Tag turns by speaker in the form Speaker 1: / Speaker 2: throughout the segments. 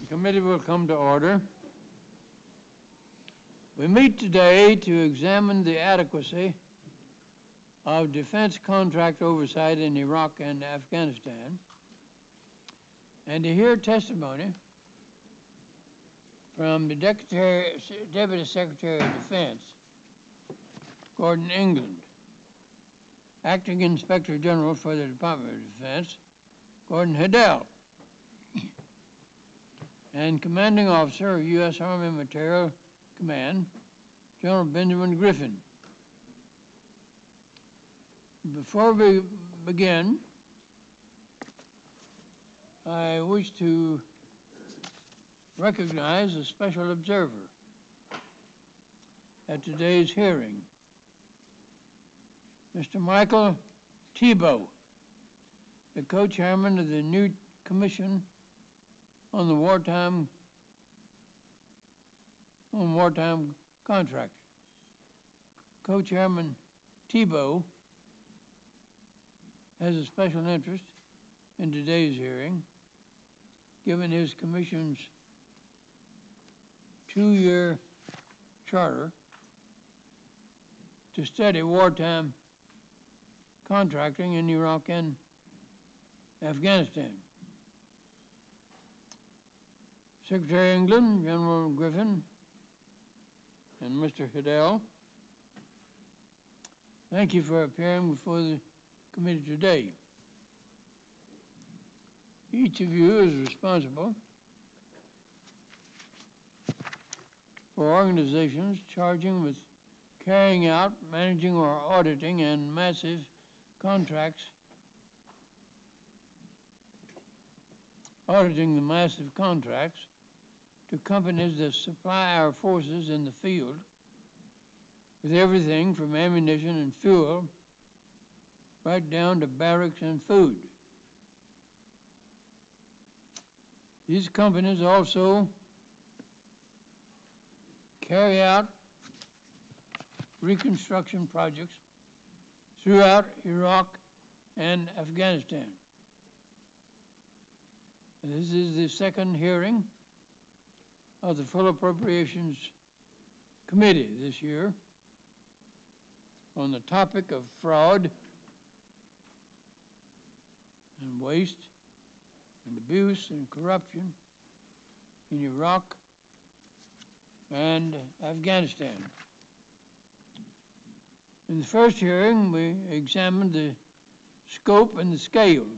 Speaker 1: The committee will come to order. We meet today to examine the adequacy of defense contract oversight in Iraq and Afghanistan, and to hear testimony from the Deputy Secretary of Defense, Gordon England, Acting Inspector General for the Department of Defense, Gordon Hidell, and Commanding Officer of U.S. Army Materiel Command, General Benjamin Griffin. Before we begin, I wish to recognize a special observer at today's hearing, Mr. Michael Thibeault, the co-chairman of the new Commission on the Wartime Contract. Co-chairman Thibeault has a special interest in today's hearing, given his Commission's 2-year charter to study wartime contracting in Iraq and Afghanistan. Secretary England, General Griffin, and Mr. Hidell, thank you for appearing before the committee today. Each of you is responsible for organizations charging with carrying out, managing, or auditing and massive contracts, auditing the massive contracts to companies that supply our forces in the field with everything from ammunition and fuel right down to barracks and food. These companies also carry out reconstruction projects throughout Iraq and Afghanistan. This is the second hearing of the Full Appropriations Committee this year on the topic of fraud and waste and abuse and corruption in Iraq and Afghanistan. In the first hearing, we examined the scope and the scale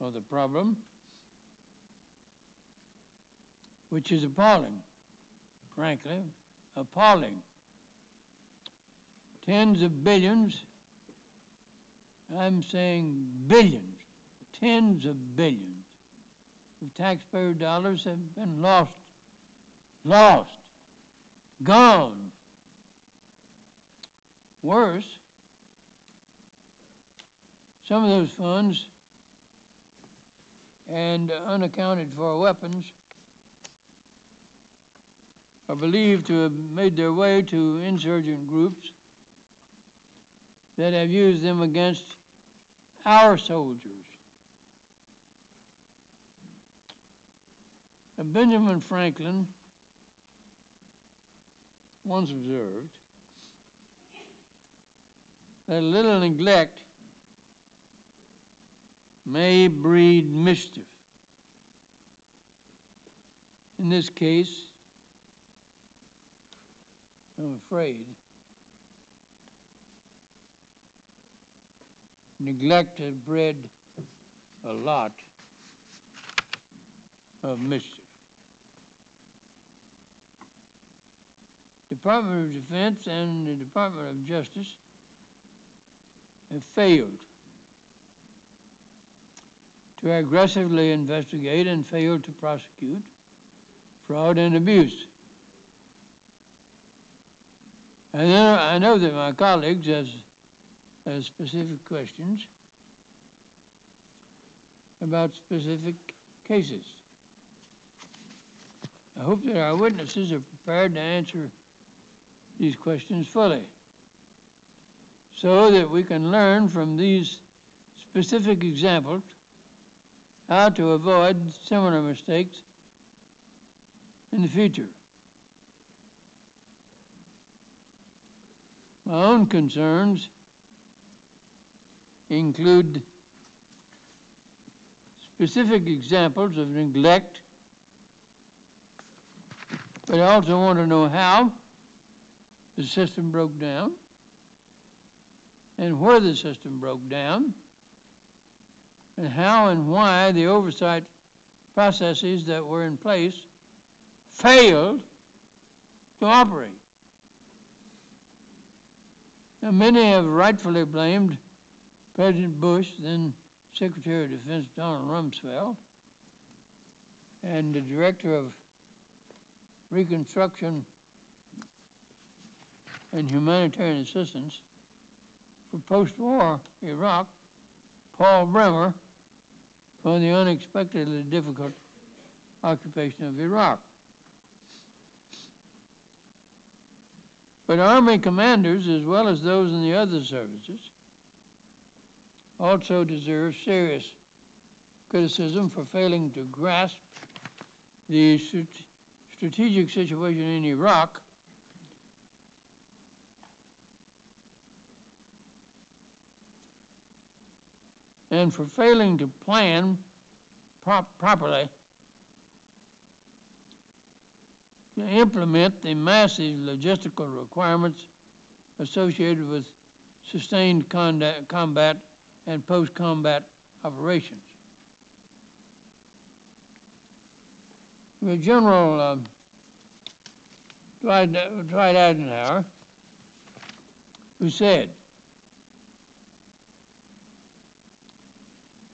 Speaker 1: of the problem, which is appalling, frankly, appalling. Tens of billions, I'm saying billions, tens of billions of taxpayer dollars have been lost, gone. Worse, some of those funds and unaccounted for weapons are believed to have made their way to insurgent groups that have used them against our soldiers. Benjamin Franklin once observed that a little neglect may breed mischief. In this case, I'm afraid, neglect has bred a lot of mischief. Department of Defense and the Department of Justice have failed to aggressively investigate and failed to prosecute fraud and abuse. And then I know that my colleagues have specific questions about specific cases. I hope that our witnesses are prepared to answer these questions fully, so that we can learn from these specific examples how to avoid similar mistakes in the future. My own concerns include specific examples of neglect, but I also want to know how the system broke down and where the system broke down and how and why the oversight processes that were in place failed to operate. Now, many have rightfully blamed President Bush, then Secretary of Defense Donald Rumsfeld, and the Director of Reconstruction and Humanitarian Assistance for post-war Iraq, Paul Bremer, for the unexpectedly difficult occupation of Iraq. But Army commanders, as well as those in the other services, also deserve serious criticism for failing to grasp the strategic situation in Iraq and for failing to plan properly to implement the massive logistical requirements associated with sustained combat and post-combat operations. General Dwight Eisenhower, who said,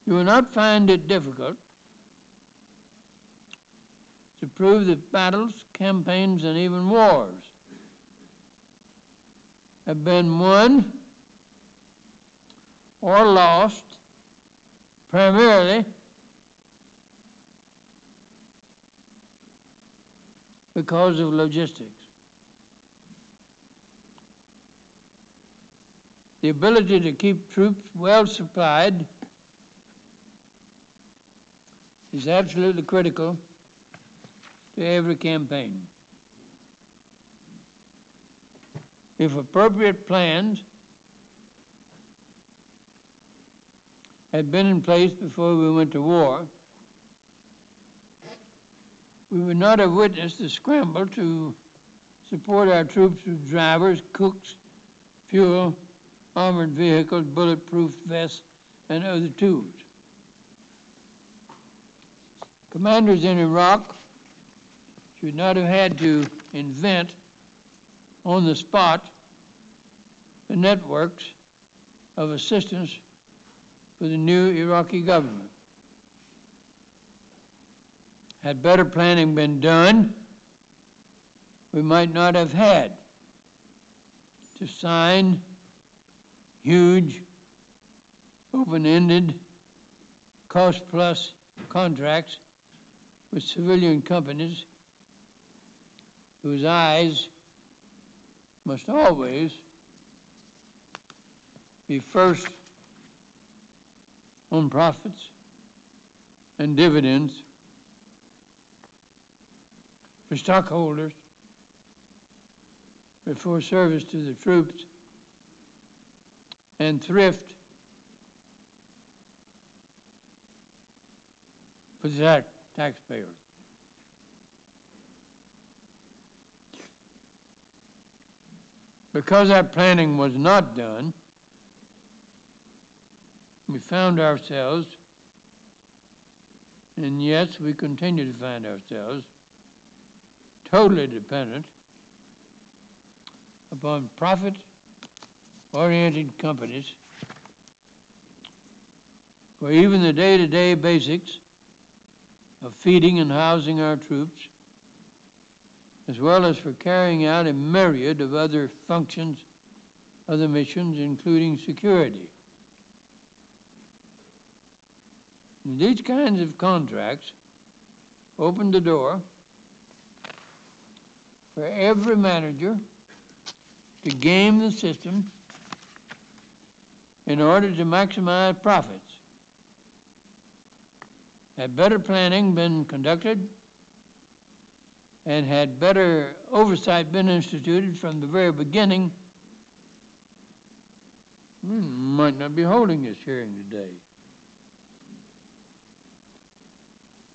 Speaker 1: "You will not find it difficult to prove that battles, campaigns, and even wars have been won or lost primarily because of logistics. The ability to keep troops well supplied is absolutely critical to every campaign. If appropriate plans had been in place before we went to war, we would not have witnessed the scramble to support our troops with drivers, cooks, fuel, armored vehicles, bulletproof vests, and other tools. Commanders in Iraq should not have had to invent on the spot the networks of assistance for the new Iraqi government. Had better planning been done, we might not have had to sign huge, open-ended, cost-plus contracts with civilian companies whose eyes must always be first on profits and dividends for stockholders before service to the troops and thrift for the taxpayers. Because that planning was not done, we found ourselves, and yes, we continue to find ourselves, totally dependent upon profit-oriented companies for even the day-to-day basics of feeding and housing our troops, as well as for carrying out a myriad of other functions, other missions, including security. And these kinds of contracts open the door for every manager to game the system in order to maximize profits. Had better planning been conducted and had better oversight been instituted from the very beginning, we might not be holding this hearing today.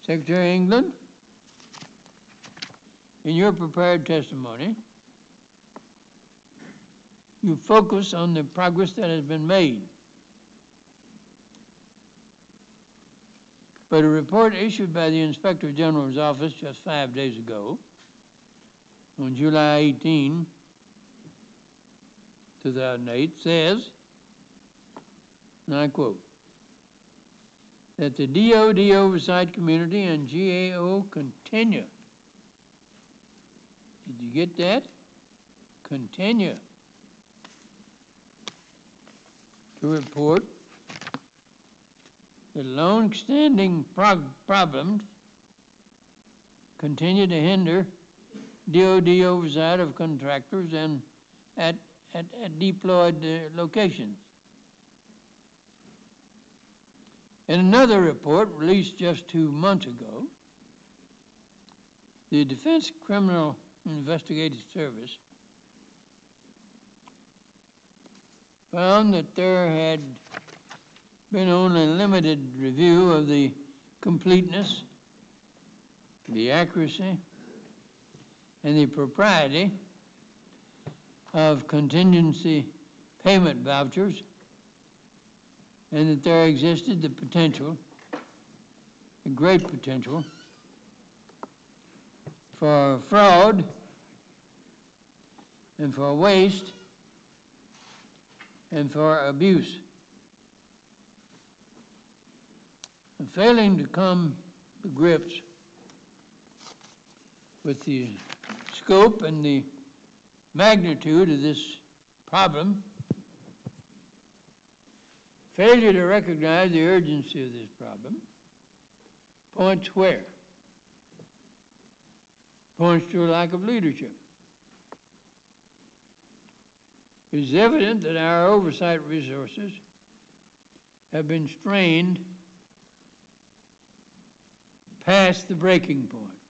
Speaker 1: Secretary England, in your prepared testimony, you focus on the progress that has been made. But a report issued by the Inspector General's office just 5 days ago, on July 18, 2008, says, and I quote, that the DoD oversight community and GAO continue. Did you get that? Continue to report the long-standing problems continue to hinder DoD oversight of contractors and at deployed locations. In another report released just 2 months ago, the Defense Criminal Investigative Service found that there had been only limited review of the completeness, the accuracy, and the propriety of contingency payment vouchers, and that there existed the potential, a great potential, for fraud and for waste and for abuse. And failing to come to grips with the scope and the magnitude of this problem, failure to recognize the urgency of this problem, points where? Points to a lack of leadership. It is evident that our oversight resources have been strained past the breaking point.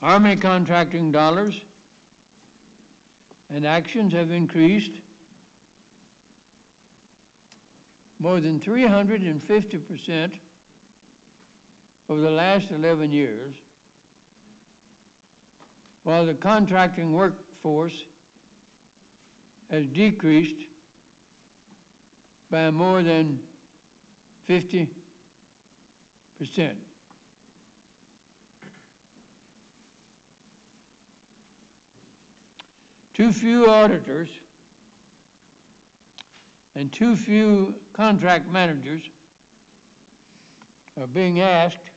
Speaker 1: Army contracting dollars and actions have increased more than 350% over the last 11 years, while the contracting workforce has decreased by more than 50%. Too few auditors and too few contract managers are being asked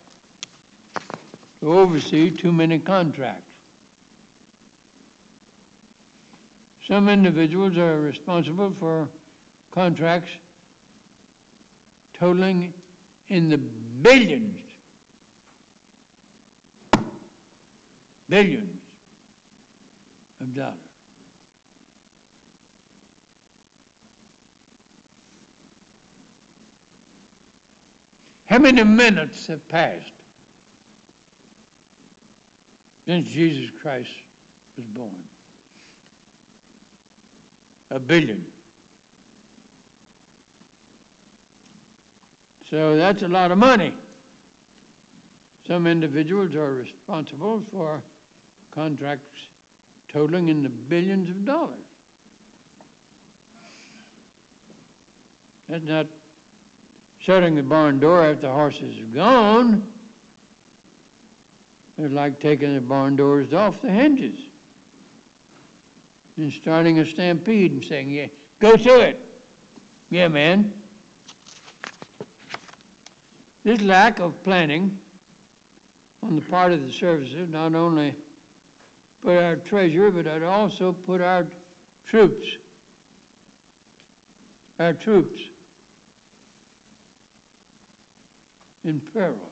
Speaker 1: to oversee too many contracts. Some individuals are responsible for contracts totaling in the billions of dollars. How many minutes have passed since Jesus Christ was born? 1 billion. So that's a lot of money. Some individuals are responsible for contracts totaling in the billions of dollars. That's not shutting the barn door after the horses are gone. It's like taking the barn doors off the hinges and starting a stampede and saying, yeah, go to it. Yeah, man. This lack of planning on the part of the services not only put our treasury, but it also put our troops in peril.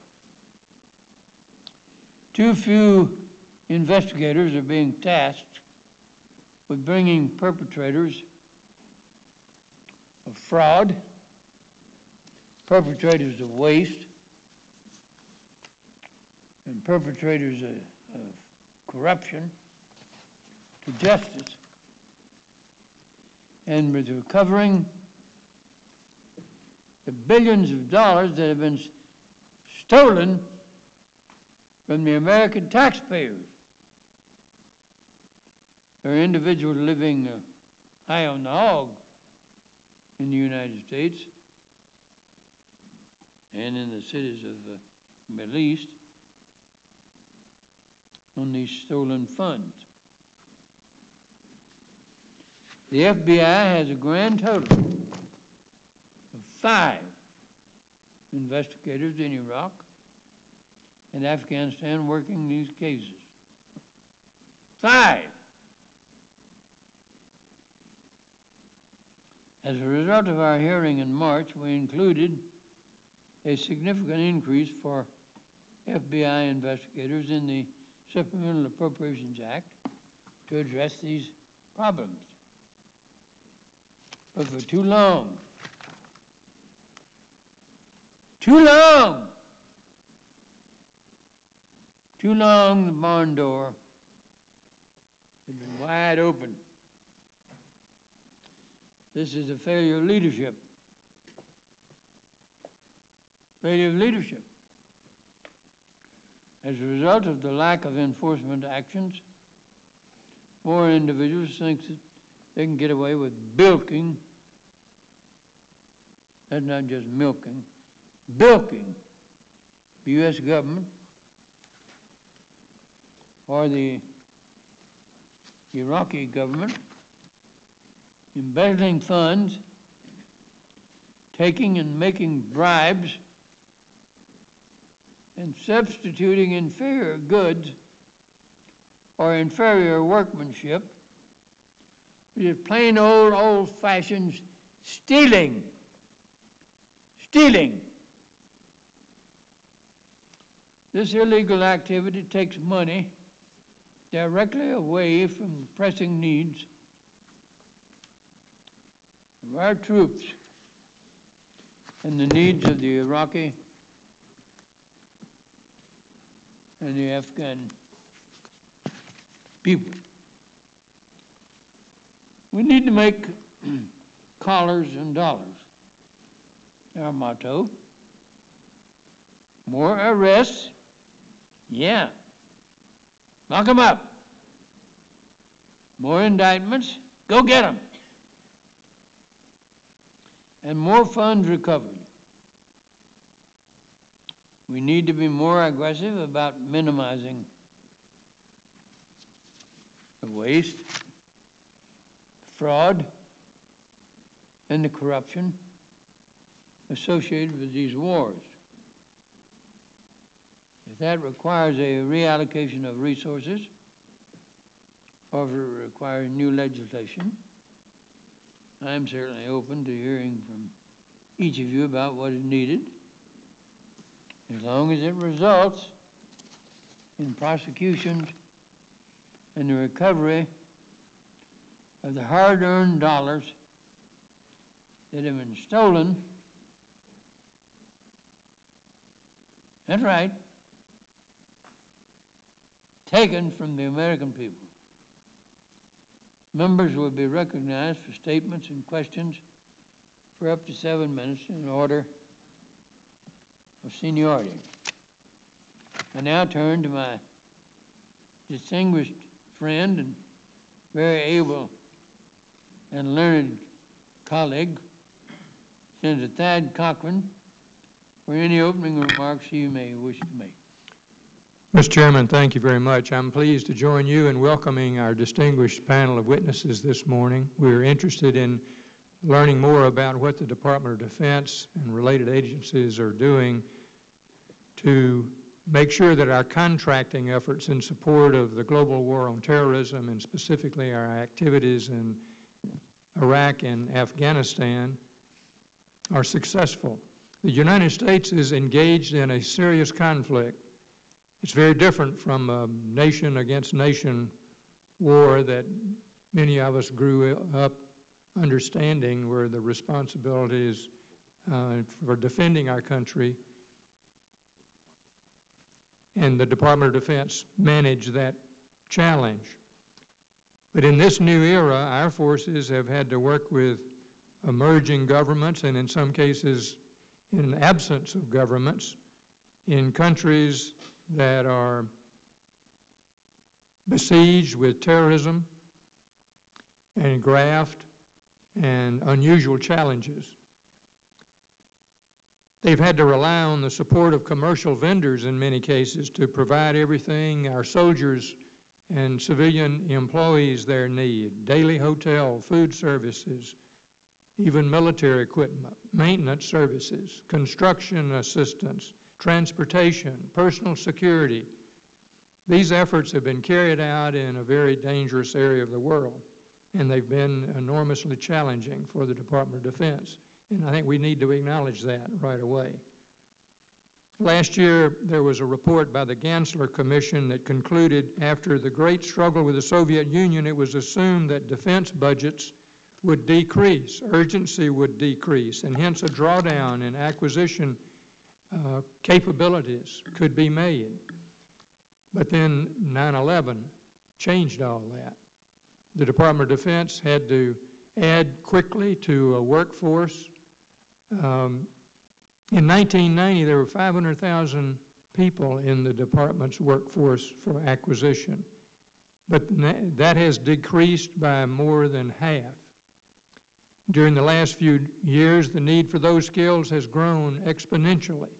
Speaker 1: Too few investigators are being tasked with bringing perpetrators of fraud, perpetrators of waste, and perpetrators of corruption to justice, and with recovering the billions of dollars that have been stolen from the American taxpayers. There are individuals living high on the hog in the United States and in the cities of the Middle East on these stolen funds. The FBI has a grand total of 5 investigators in Iraq and Afghanistan working these cases. 5! As a result of our hearing in March, we included a significant increase for FBI investigators in the Supplemental Appropriations Act to address these problems. But for too long, the barn door has been wide open. This is a failure of leadership. Failure of leadership. As a result of the lack of enforcement actions, more individuals think that they can get away with bilking. That's not just milking. Bilking the U.S. government or the Iraqi government, embezzling funds, taking and making bribes, and substituting inferior goods or inferior workmanship, which is plain old-fashioned stealing. Stealing. This illegal activity takes money directly away from the pressing needs of our troops and the needs of the Iraqi and the Afghan people. We need to make collars and dollars our motto. More arrests, yeah, lock them up. More indictments, go get them. And more funds recovered. We need to be more aggressive about minimizing the waste, fraud, and the corruption associated with these wars. If that requires a reallocation of resources, or if it requires new legislation, I'm certainly open to hearing from each of you about what is needed, as long as it results in prosecutions and the recovery of the hard-earned dollars that have been stolen. That's right. Taken from the American people. Members will be recognized for statements and questions for up to 7 minutes in order of seniority. I now turn to my distinguished friend and very able and learned colleague, Senator Thad Cochran, for any opening remarks he may wish to make.
Speaker 2: Mr. Chairman, thank you very much. I'm pleased to join you in welcoming our distinguished panel of witnesses this morning. We're interested in learning more about what the Department of Defense and related agencies are doing to make sure that our contracting efforts in support of the global war on terrorism and specifically our activities in Iraq and Afghanistan are successful. The United States is engaged in a serious conflict. It's very different from a nation against nation war that many of us grew up understanding where the responsibilities for defending our country and the Department of Defense manage that challenge. But in this new era, our forces have had to work with emerging governments, and in some cases, in absence of governments, in countries that are besieged with terrorism and graft and unusual challenges. They've had to rely on the support of commercial vendors in many cases to provide everything our soldiers and civilian employees there need: daily hotel, food services, even military equipment, maintenance services, construction assistance, transportation, personal security. These efforts have been carried out in a very dangerous area of the world, and they've been enormously challenging for the Department of Defense. And I think we need to acknowledge that right away. Last year, there was a report by the Gansler Commission that concluded after the great struggle with the Soviet Union, it was assumed that defense budgets would decrease, urgency would decrease, and hence a drawdown in acquisition capabilities could be made. But then 9/11 changed all that. The Department of Defense had to add quickly to a workforce. In 1990, there were 500,000 people in the department's workforce for acquisition, but that has decreased by more than half. During the last few years, the need for those skills has grown exponentially.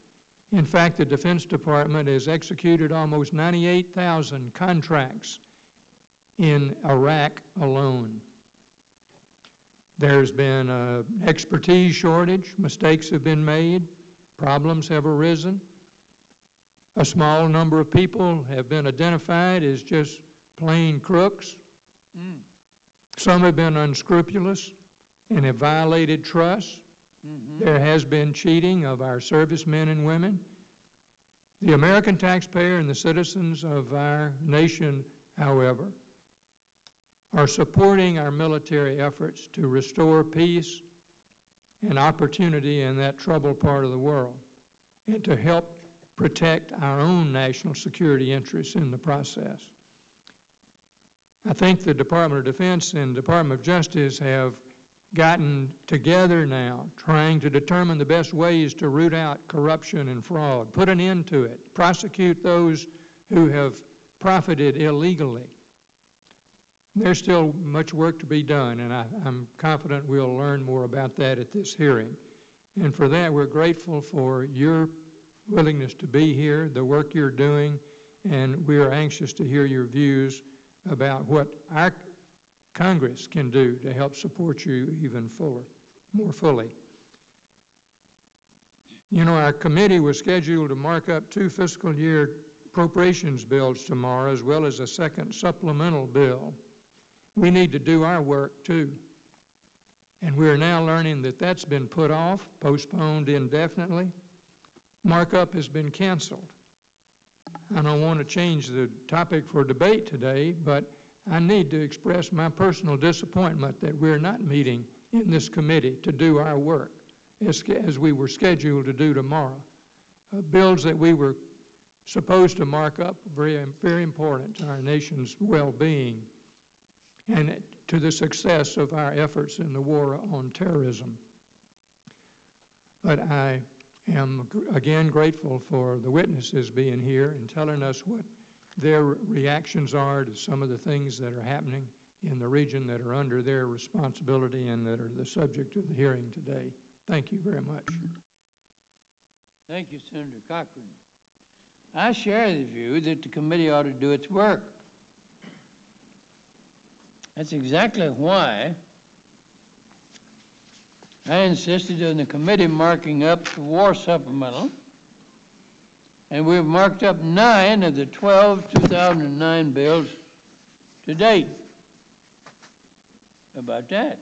Speaker 2: In fact, the Defense Department has executed almost 98,000 contracts in Iraq alone. There's been an expertise shortage, mistakes have been made, problems have arisen. A small number of people have been identified as just plain crooks. Some have been unscrupulous and have violated trust. There has been cheating of our servicemen and women. The American taxpayer and the citizens of our nation, however, are supporting our military efforts to restore peace and opportunity in that troubled part of the world, and to help protect our own national security interests in the process. I think the Department of Defense and Department of Justice have gotten together now, trying to determine the best ways to root out corruption and fraud, put an end to it, prosecute those who have profited illegally. There's still much work to be done, and I'm confident we'll learn more about that at this hearing. And for that, we're grateful for your willingness to be here, the work you're doing, and we are anxious to hear your views about what our Congress can do to help support you even more fully. You know, our committee was scheduled to mark up 2 fiscal year appropriations bills tomorrow, as well as a second supplemental bill. We need to do our work too. And we're now learning that that's been put off, postponed indefinitely. Markup has been canceled. I don't want to change the topic for debate today, but I need to express my personal disappointment that we're not meeting in this committee to do our work as we were scheduled to do tomorrow. Bills that we were supposed to mark up, very, very important to our nation's well-being and to the success of our efforts in the war on terrorism. But I am again grateful for the witnesses being here and telling us what their reactions are to some of the things that are happening in the region that are under their responsibility and that are the subject of the hearing today. Thank you very much.
Speaker 1: Thank you, Senator Cochran. I share the view that the committee ought to do its work. That's exactly why I insisted on the committee marking up the war supplemental, and we've marked up 9 of the 12 2009 bills to date. How about that?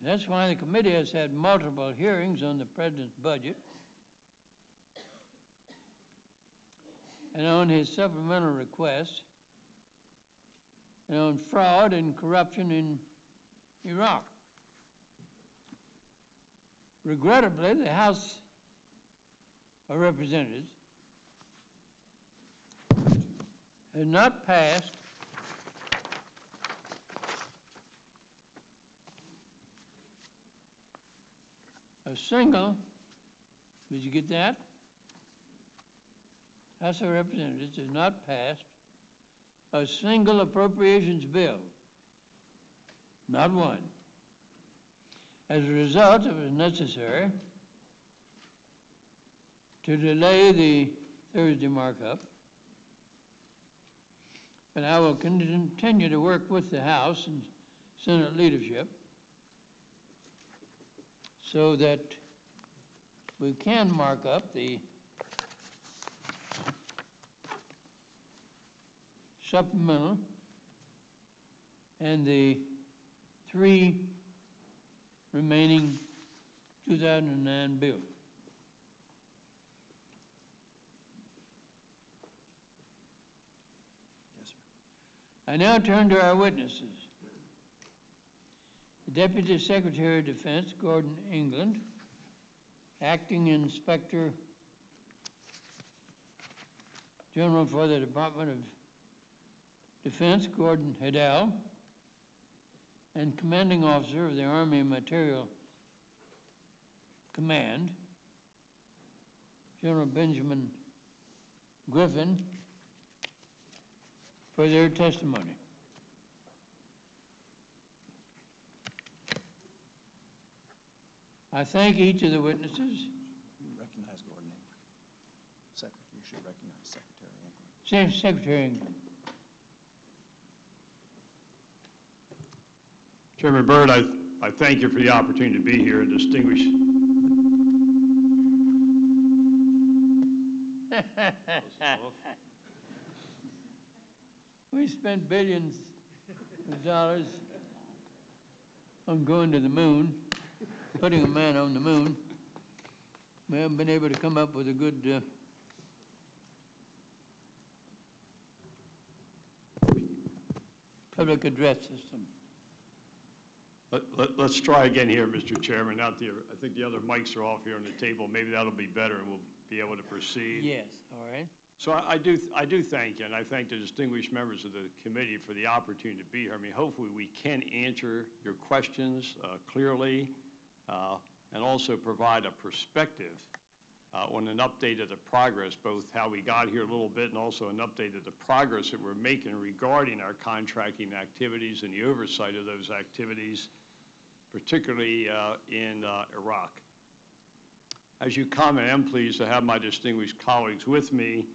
Speaker 1: That's why the committee has had multiple hearings on the President's budget and on his supplemental request, and on fraud and corruption in Iraq. Regrettably, the House of Representatives has not passed a single, did you get that? House of Representatives has not passed a single appropriations bill. Not one. As a result, it was necessary to delay the Thursday markup, and I will continue to work with the House and Senate leadership so that we can mark up the supplemental and the 3 remaining 2009 bills.
Speaker 3: Yes, sir.
Speaker 1: I now turn to our witnesses. The Deputy Secretary of Defense, Gordon England, Acting Inspector General for the Department of Defense, Gordon Heddell, and Commanding Officer of the Army Material Command, General Benjamin Griffin, for their testimony. I thank each of the witnesses.
Speaker 3: You recognize Gordon England. You should recognize Secretary England.
Speaker 1: Secretary England.
Speaker 4: Chairman Byrd, I thank you for the opportunity to be here and distinguish.
Speaker 1: We spent billions of dollars on going to the moon, putting a man on the moon. We haven't been able to come up with a good public address system.
Speaker 4: Let's try again here, Mr. Chairman. I think the other mics are off here on the table. Maybe that'll be better and we'll be able to proceed.
Speaker 1: Yes, all right.
Speaker 4: So I do thank you, and I thank the distinguished members of the committee for the opportunity to be here. I mean, hopefully we can answer your questions clearly and also provide a perspective on an update of the progress, both how we got here a little bit and also an update of the progress that we're making regarding our contracting activities and the oversight of those activities, particularly in Iraq. As you comment, I'm pleased to have my distinguished colleagues with me.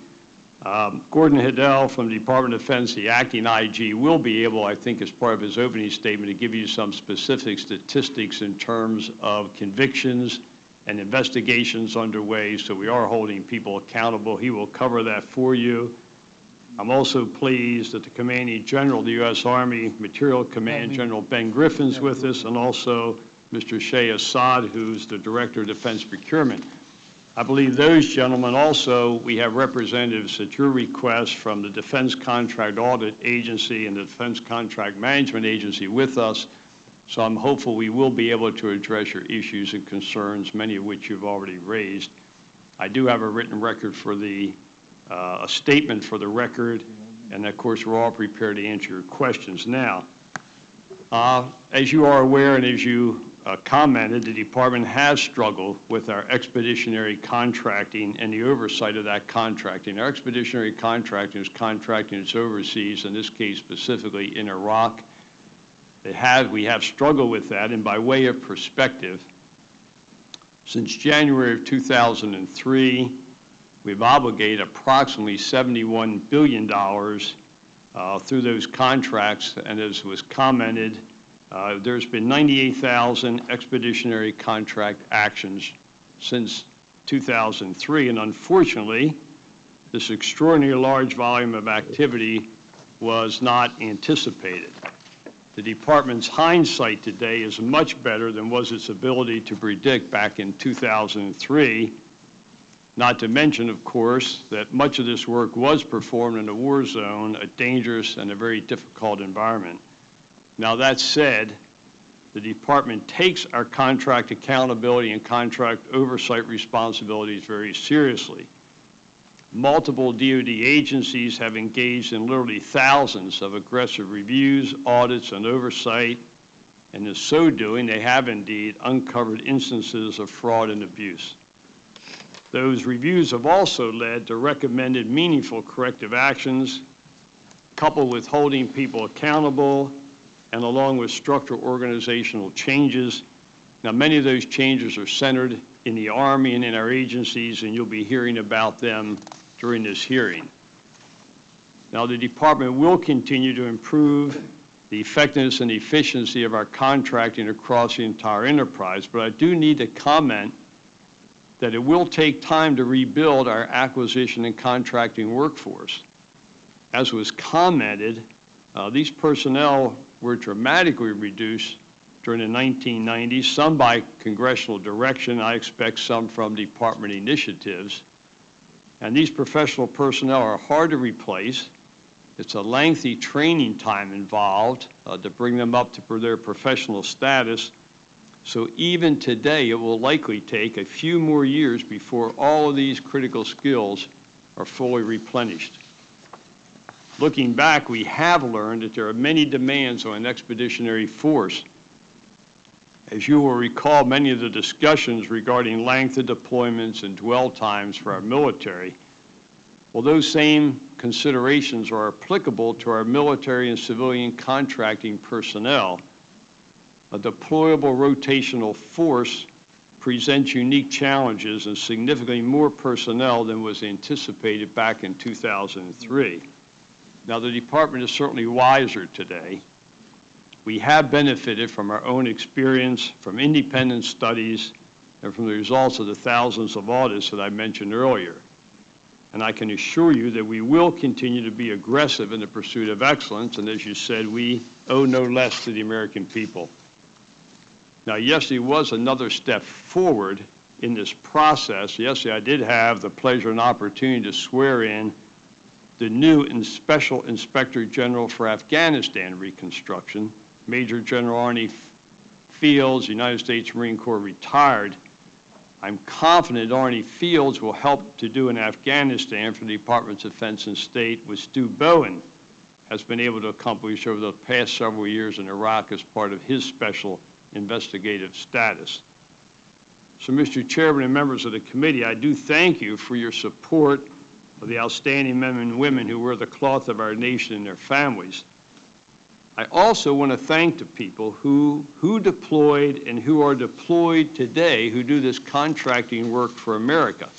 Speaker 4: Gordon Heddell from the Department of Defense, the acting IG, will be able, I think, as part of his opening statement, to give you some specific statistics in terms of convictions and investigations underway, so we are holding people accountable. He will cover that for you. I'm also pleased that the Commanding General of the U.S. Army Material Command, General Ben Griffin's with us, and also Mr. Shay Assad, who's the Director of Defense Procurement. I believe those gentlemen also, we have representatives at your request from the Defense Contract Audit Agency and the Defense Contract Management Agency with us. So I'm hopeful we will be able to address your issues and concerns, many of which you've already raised. I do have a written record for a statement for the record, and of course we're all prepared to answer your questions now. As you are aware and as you commented, the Department has struggled with our expeditionary contracting and the oversight of that contracting. Our expeditionary contracting is contracting that's overseas, in this case specifically in Iraq. We have struggled with that, and by way of perspective, since January of 2003, we've obligated approximately $71 billion through those contracts, and as was commented, there's been 98,000 expeditionary contract actions since 2003, and unfortunately, this extraordinarily large volume of activity was not anticipated. The Department's hindsight today is much better than was its ability to predict back in 2003, not to mention, of course, that much of this work was performed in a war zone, a dangerous and a very difficult environment. Now, that said, the Department takes our contract accountability and contract oversight responsibilities very seriously. Multiple DoD agencies have engaged in literally thousands of aggressive reviews, audits, and oversight, and in so doing, they have indeed uncovered instances of fraud and abuse. Those reviews have also led to recommended meaningful corrective actions, coupled with holding people accountable, and along with structural organizational changes. Now, many of those changes are centered in the Army and in our agencies, and you'll be hearing about them during this hearing. Now, the Department will continue to improve the effectiveness and efficiency of our contracting across the entire enterprise, but I do need to comment that it will take time to rebuild our acquisition and contracting workforce. As was commented, these personnel were dramatically reduced during the 1990s, some by congressional direction. I expect some from department initiatives. And these professional personnel are hard to replace. It's a lengthy training time involved to bring them up to their professional status. So even today, it will likely take a few more years before all of these critical skills are fully replenished. Looking back, we have learned that there are many demands on an expeditionary force. As you will recall, many of the discussions regarding length of deployments and dwell times for our military, well, those same considerations are applicable to our military and civilian contracting personnel. A deployable rotational force presents unique challenges and significantly more personnel than was anticipated back in 2003. Now, the Department is certainly wiser today. We have benefited from our own experience, from independent studies, and from the results of the thousands of audits that I mentioned earlier. And I can assure you that we will continue to be aggressive in the pursuit of excellence, and as you said, we owe no less to the American people. Now, yesterday was another step forward in this process. Yesterday, I did have the pleasure and opportunity to swear in the new and Special Inspector General for Afghanistan Reconstruction, Major General Arnie Fields, United States Marine Corps retired. I'm confident Arnie Fields will help to do in Afghanistan for the Departments of Defense and State what Stu Bowen has been able to accomplish over the past several years in Iraq as part of his special investigative status. So, Mr. Chairman and members of the committee, I do thank you for your support of the outstanding men and women who wear the cloth of our nation and their families. I also want to thank the people who deployed and who are deployed today who do this contracting work for America.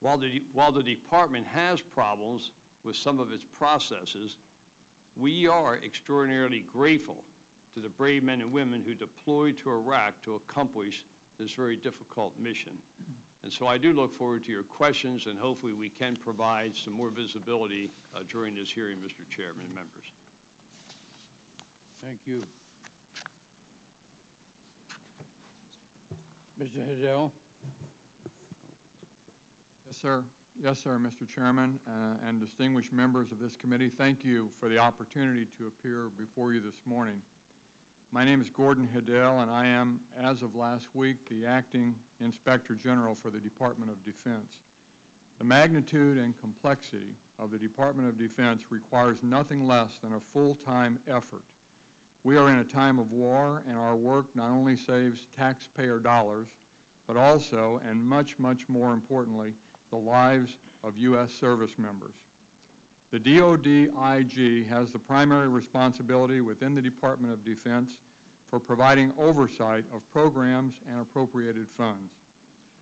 Speaker 4: While the Department has problems with some of its processes, we are extraordinarily grateful to the brave men and women who deployed to Iraq to accomplish this very difficult mission. And so I do look forward to your questions, and hopefully we can provide some more visibility during this hearing, Mr. Chairman and members.
Speaker 1: Thank you. Mr. Hidell.
Speaker 5: Yes, sir. Yes, sir, Mr. Chairman, and distinguished members of this committee, thank you for the opportunity to appear before you this morning. My name is Gordon Hidell, and I am, as of last week, the Acting Inspector General for the Department of Defense. The magnitude and complexity of the Department of Defense requires nothing less than a full-time effort. We are in a time of war, and our work not only saves taxpayer dollars, but also, and much, much more importantly, the lives of U.S. service members. The DoD-IG has the primary responsibility within the Department of Defense for providing oversight of programs and appropriated funds.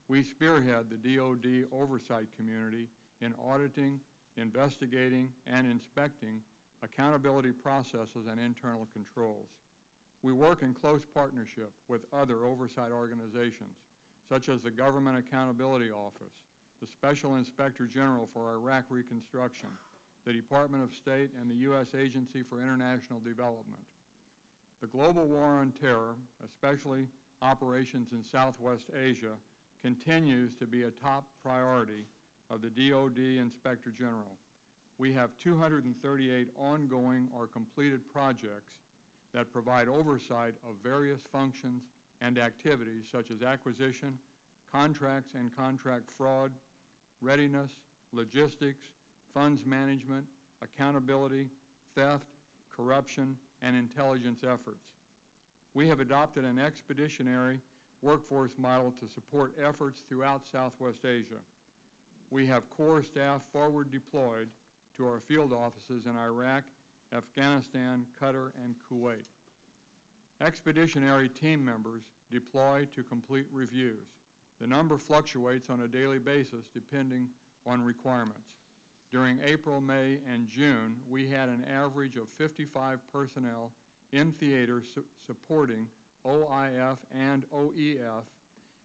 Speaker 5: We spearhead the DoD oversight community in auditing, investigating, and inspecting accountability processes and internal controls. We work in close partnership with other oversight organizations, such as the Government Accountability Office, the Special Inspector General for Iraq Reconstruction, the Department of State, and the U.S. Agency for International Development. The global war on terror, especially operations in Southwest Asia, continues to be a top priority of the DoD Inspector General. We have 238 ongoing or completed projects that provide oversight of various functions and activities such as acquisition, contracts and contract fraud, readiness, logistics, funds management, accountability, theft, corruption, and intelligence efforts. We have adopted an expeditionary workforce model to support efforts throughout Southwest Asia. We have core staff forward deployed to our field offices in Iraq, Afghanistan, Qatar, and Kuwait. Expeditionary team members deploy to complete reviews. The number fluctuates on a daily basis depending on requirements. During April, May, and June, we had an average of 55 personnel in theater supporting OIF and OEF,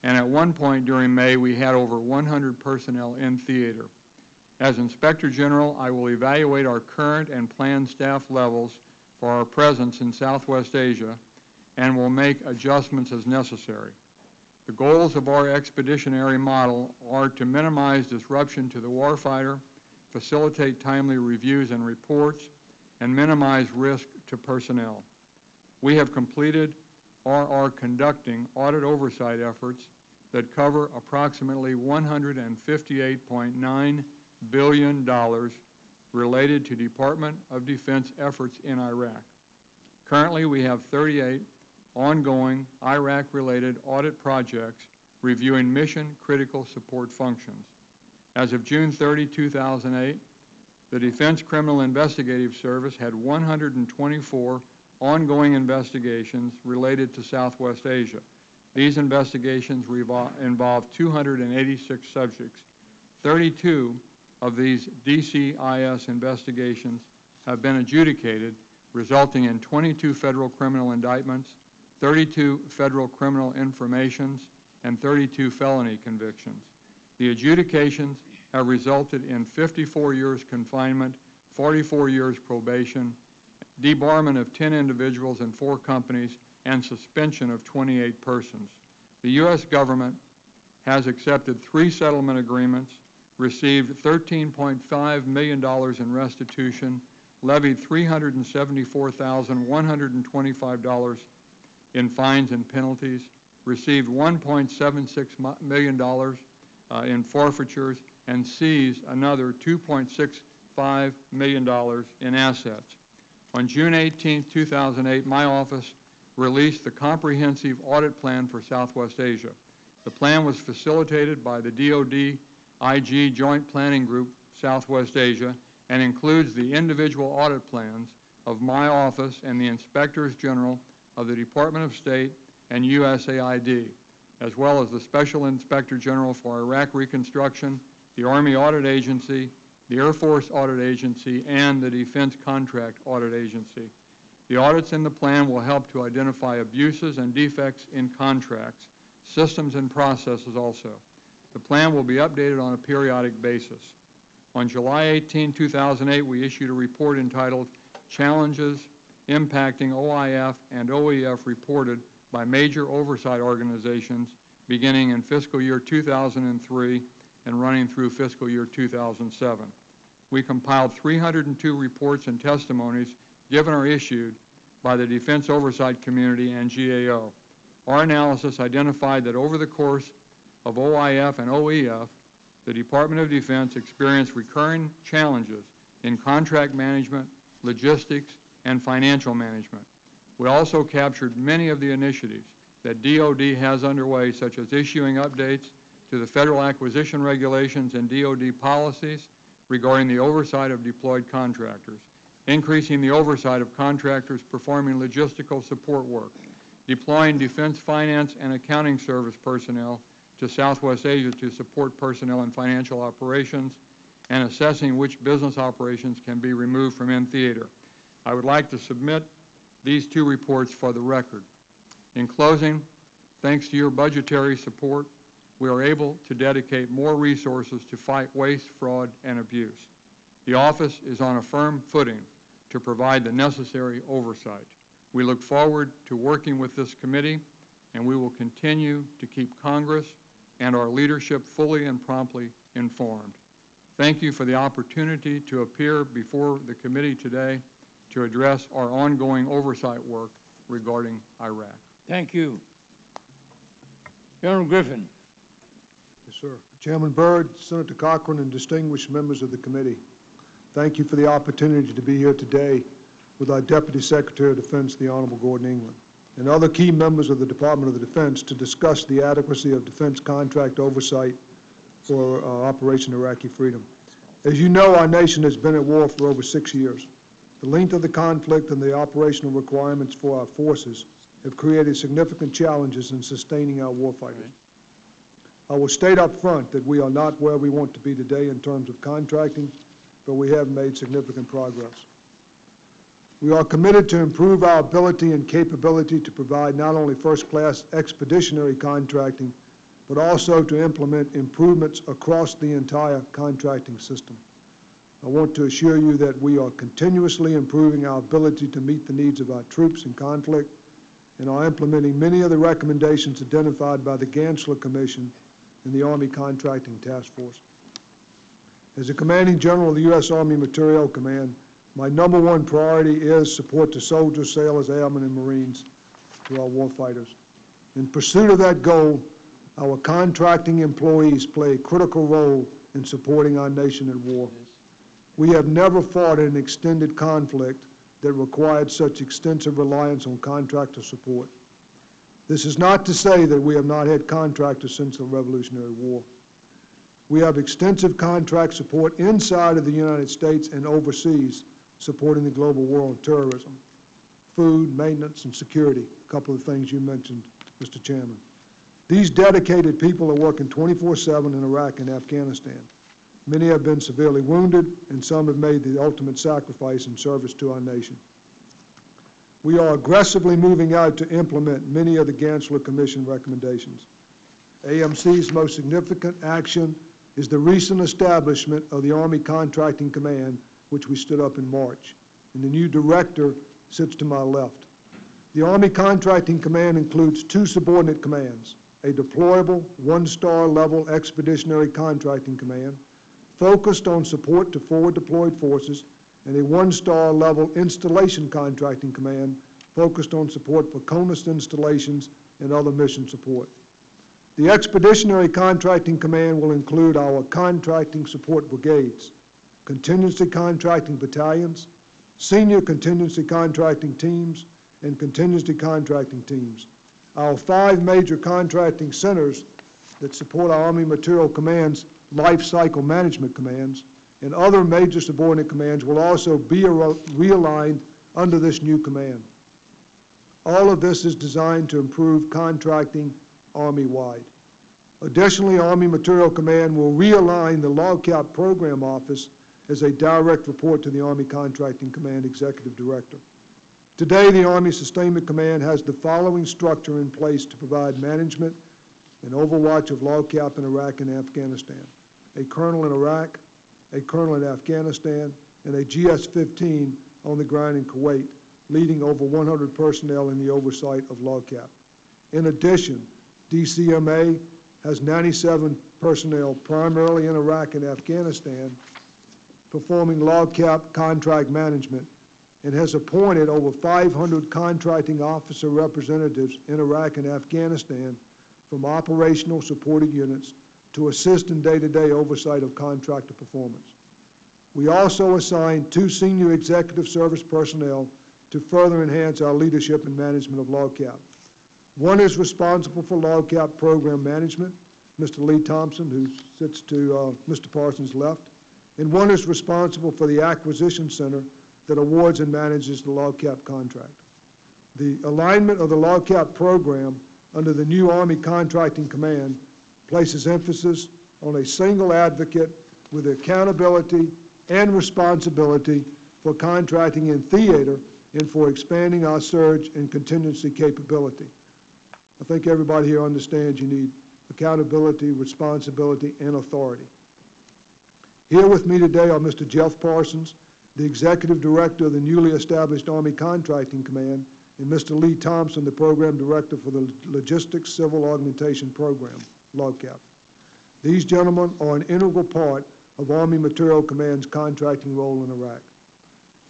Speaker 5: and at one point during May, we had over 100 personnel in theater. As Inspector General, I will evaluate our current and planned staff levels for our presence in Southwest Asia and will make adjustments as necessary. The goals of our expeditionary model are to minimize disruption to the warfighter, facilitate timely reviews and reports, and minimize risk to personnel. We have completed or are conducting audit oversight efforts that cover approximately $158.9 billion related to Department of Defense efforts in Iraq. Currently, we have 38 ongoing Iraq-related audit projects reviewing mission-critical support functions. As of June 30, 2008, the Defense Criminal Investigative Service had 124 ongoing investigations related to Southwest Asia. These investigations involve 286 subjects. 32 of these DCIS investigations have been adjudicated, resulting in 22 federal criminal indictments, 32 federal criminal informations, and 32 felony convictions. The adjudications have resulted in 54 years confinement, 44 years probation, debarment of 10 individuals and 4 companies, and suspension of 28 persons. The U.S. government has accepted 3 settlement agreements, received $13.5 million in restitution, levied $374,125 in fines and penalties, received $1.76 million in forfeitures, and seized another $2.65 million in assets. On June 18, 2008, my office released the Comprehensive Audit Plan for Southwest Asia. The plan was facilitated by the DoD-IG Joint Planning Group, Southwest Asia, and includes the individual audit plans of my office and the Inspectors General of the Department of State and USAID, as well as the Special Inspector General for Iraq Reconstruction, the Army Audit Agency, the Air Force Audit Agency, and the Defense Contract Audit Agency. The audits in the plan will help to identify abuses and defects in contracts, systems, and processes also. The plan will be updated on a periodic basis. On July 18, 2008, we issued a report entitled Challenges Impacting OIF and OEF Reported by Major Oversight Organizations beginning in fiscal year 2003 and running through fiscal year 2007. We compiled 302 reports and testimonies given or issued by the Defense Oversight Community and GAO. Our analysis identified that over the course of OIF and OEF, the Department of Defense experienced recurring challenges in contract management, logistics, and financial management. We also captured many of the initiatives that DoD has underway, such as issuing updates to the Federal Acquisition Regulations and DoD policies regarding the oversight of deployed contractors, increasing the oversight of contractors performing logistical support work, deploying Defense Finance and Accounting Service personnel to Southwest Asia to support personnel and financial operations, and assessing which business operations can be removed from in-theater. I would like to submit these 2 reports for the record. In closing, thanks to your budgetary support, we are able to dedicate more resources to fight waste, fraud, and abuse. The office is on a firm footing to provide the necessary oversight. We look forward to working with this committee, and we will continue to keep Congress and our leadership fully and promptly informed. Thank you for the opportunity to appear before the committee today to address our ongoing oversight work regarding Iraq.
Speaker 1: Thank you. General Griffin.
Speaker 6: Yes, sir. Chairman Byrd, Senator Cochran, and distinguished members of the committee, thank you for the opportunity to be here today with our Deputy Secretary of Defense, the Honorable Gordon England, and other key members of the Department of Defense to discuss the adequacy of defense contract oversight for Operation Iraqi Freedom. As you know, our nation has been at war for over 6 years. The length of the conflict and the operational requirements for our forces have created significant challenges in sustaining our warfighters. I will state up front that we are not where we want to be today in terms of contracting, but we have made significant progress. We are committed to improve our ability and capability to provide not only first-class expeditionary contracting, but also to implement improvements across the entire contracting system. I want to assure you that we are continuously improving our ability to meet the needs of our troops in conflict and are implementing many of the recommendations identified by the Gansler Commission and the Army Contracting Task Force. As the Commanding General of the U.S. Army Materiel Command, my #1 priority is support to soldiers, sailors, airmen, and Marines, to our warfighters. In pursuit of that goal, our contracting employees play a critical role in supporting our nation at war. We have never fought in an extended conflict that required such extensive reliance on contractor support. This is not to say that we have not had contractors since the Revolutionary War. We have extensive contract support inside of the United States and overseas, supporting the global war on terrorism, food, maintenance, and security, a couple of things you mentioned, Mr. Chairman. These dedicated people are working 24/7 in Iraq and Afghanistan. Many have been severely wounded, and some have made the ultimate sacrifice in service to our nation. We are aggressively moving out to implement many of the Gansler Commission recommendations. AMC's most significant action is the recent establishment of the Army Contracting Command, which we stood up in March, and the new director sits to my left. The Army Contracting Command includes 2 subordinate commands, a deployable 1-star level expeditionary contracting command, focused on support to forward deployed forces, and a 1-star level installation contracting command, focused on support for CONUS installations and other mission support. The Expeditionary Contracting Command will include our contracting support brigades, contingency contracting battalions, senior contingency contracting teams, and contingency contracting teams. Our 5 major contracting centers that support our Army Materiel Command's life cycle management commands and other major subordinate commands will also be realigned under this new command. All of this is designed to improve contracting Army-wide. Additionally, Army Materiel Command will realign the LOGCAP Program Office as a direct report to the Army Contracting Command Executive Director. Today, the Army Sustainment Command has the following structure in place to provide management and overwatch of LOGCAP in Iraq and Afghanistan: a colonel in Iraq, a colonel in Afghanistan, and a GS-15 on the ground in Kuwait, leading over 100 personnel in the oversight of LOGCAP. In addition, DCMA has 97 personnel primarily in Iraq and Afghanistan performing LOGCAP contract management and has appointed over 500 contracting officer representatives in Iraq and Afghanistan from operational supported units to assist in day-to-day oversight of contractor performance. We also assigned 2 senior executive service personnel to further enhance our leadership and management of LOGCAP. One is responsible for LOGCAP program management, Mr. Lee Thompson, who sits to Mr. Parsons' left, and one is responsible for the acquisition center that awards and manages the LOGCAP contract. The alignment of the LOGCAP program under the new Army Contracting Command places emphasis on a single advocate with accountability and responsibility for contracting in theater and for expanding our surge and contingency capability. I think everybody here understands you need accountability, responsibility, and authority. Here with me today are Mr. Jeff Parsons, the Executive Director of the newly established Army Contracting Command, and Mr. Lee Thompson, the Program Director for the Logistics Civil Augmentation Program, LOGCAP. These gentlemen are an integral part of Army Materiel Command's contracting role in Iraq.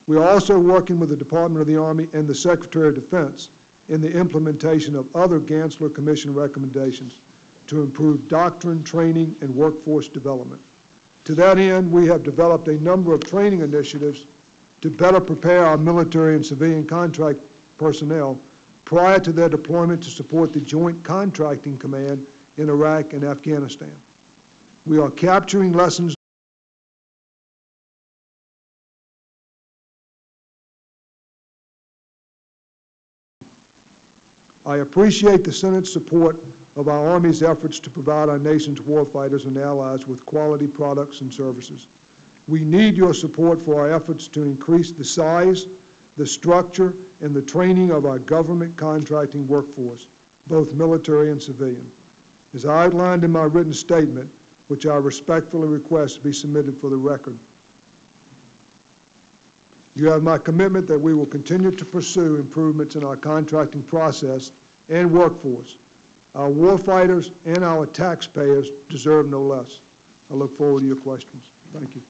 Speaker 6: We are also working with the Department of the Army and the Secretary of Defense in the implementation of other Gansler Commission recommendations to improve doctrine, training, and workforce development. To that end, we have developed a number of training initiatives to better prepare our military and civilian contract personnel prior to their deployment to support the Joint Contracting Command in Iraq and Afghanistan. We are capturing lessons I appreciate the Senate's support of our Army's efforts to provide our nation's warfighters and allies with quality products and services. We need your support for our efforts to increase the size, the structure, and the training of our government contracting workforce, both military and civilian. As I outlined in my written statement, which I respectfully request to be submitted for the record, you have my commitment that we will continue to pursue improvements in our contracting process and workforce. Our warfighters and our taxpayers deserve no less. I look forward to your questions. Thank you.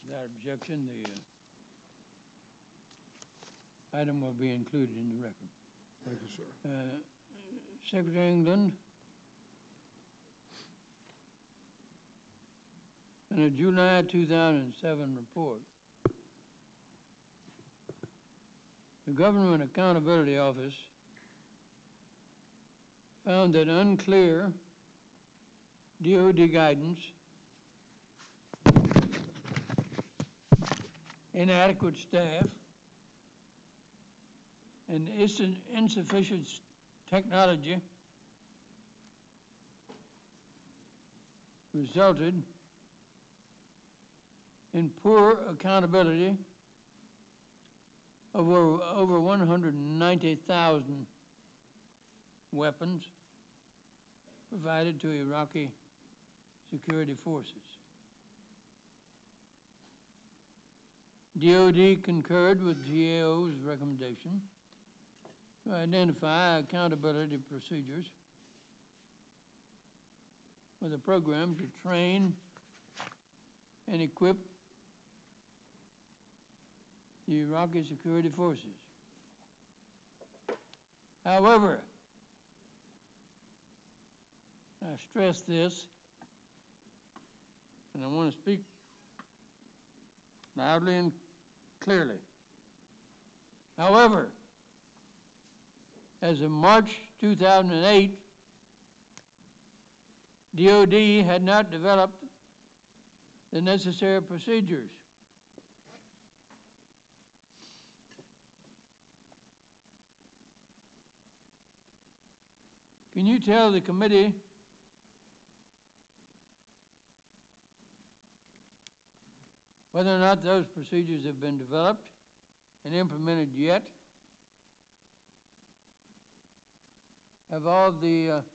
Speaker 1: Without objection, the item will be included in the record.
Speaker 6: Thank you, sir.
Speaker 1: Secretary England, in a July 2007 report, the Government Accountability Office found that unclear DoD guidance, inadequate staff, and insufficient technology resulted in poor accountability of over 190,000 weapons provided to Iraqi security forces. DoD concurred with GAO's recommendation to identify accountability procedures with a program to train and equip the Iraqi security forces. However, I stress this, and I want to speak loudly and clearly. However, as of March 2008, DoD had not developed the necessary procedures Can you tell the committee whether or not those procedures have been developed and implemented yet? Have all the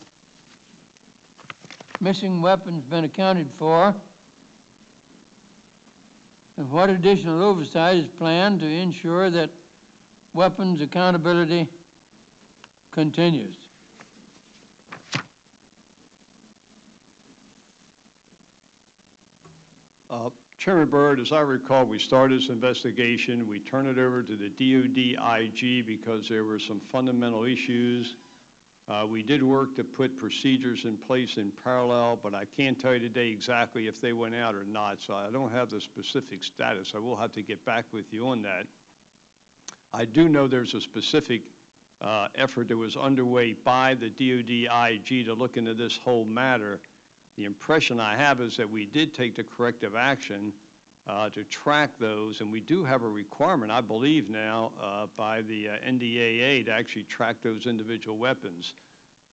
Speaker 1: missing weapons been accounted for? And what additional oversight is planned to ensure that weapons accountability continues?
Speaker 4: Chairman Byrd, as I recall, we started this investigation. We turned it over to the DoD IG because there were some fundamental issues. We did work to put procedures in place in parallel, but I can't tell you today exactly if they went out or not, so I don't have the specific status. I will have to get back with you on that. I do know there's a specific effort that was underway by the DoD IG to look into this whole matter. The impression I have is that we did take the corrective action to track those, and we do have a requirement, I believe now, by the NDAA to actually track those individual weapons.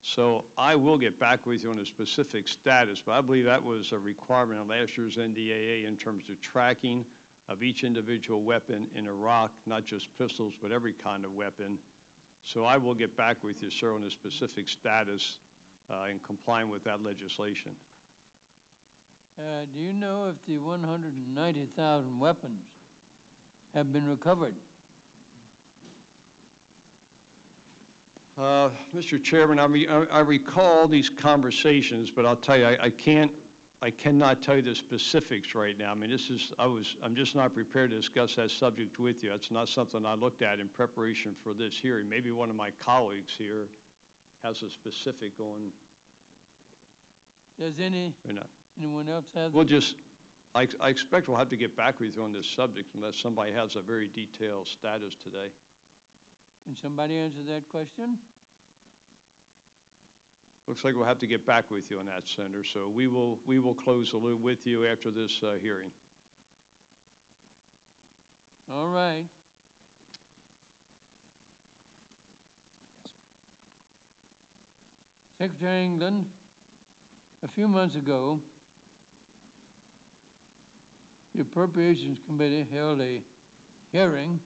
Speaker 4: So I will get back with you on a specific status, but I believe that was a requirement of last year's NDAA in terms of tracking of each individual weapon in Iraq, not just pistols, but every kind of weapon. So I will get back with you, sir, on a specific status in complying with that legislation.
Speaker 1: Do you know if the 190,000 weapons have been recovered?
Speaker 4: Mr. Chairman, I recall these conversations, but I'll tell you, I I cannot tell you the specifics right now. I mean, I'm just not prepared to discuss that subject with you. It's not something I looked at in preparation for this hearing. Maybe one of my colleagues here has a specific on,
Speaker 1: Does
Speaker 4: or not.
Speaker 1: anyone else have?
Speaker 4: We'll just, I expect we'll have to get back with you on this subject unless somebody has a very detailed status today.
Speaker 1: Can somebody answer that question?
Speaker 4: Looks like we'll have to get back with you on that, Senator. So we will close the loop with you after this hearing.
Speaker 1: All right. Secretary England, a few months ago, the Appropriations Committee held a hearing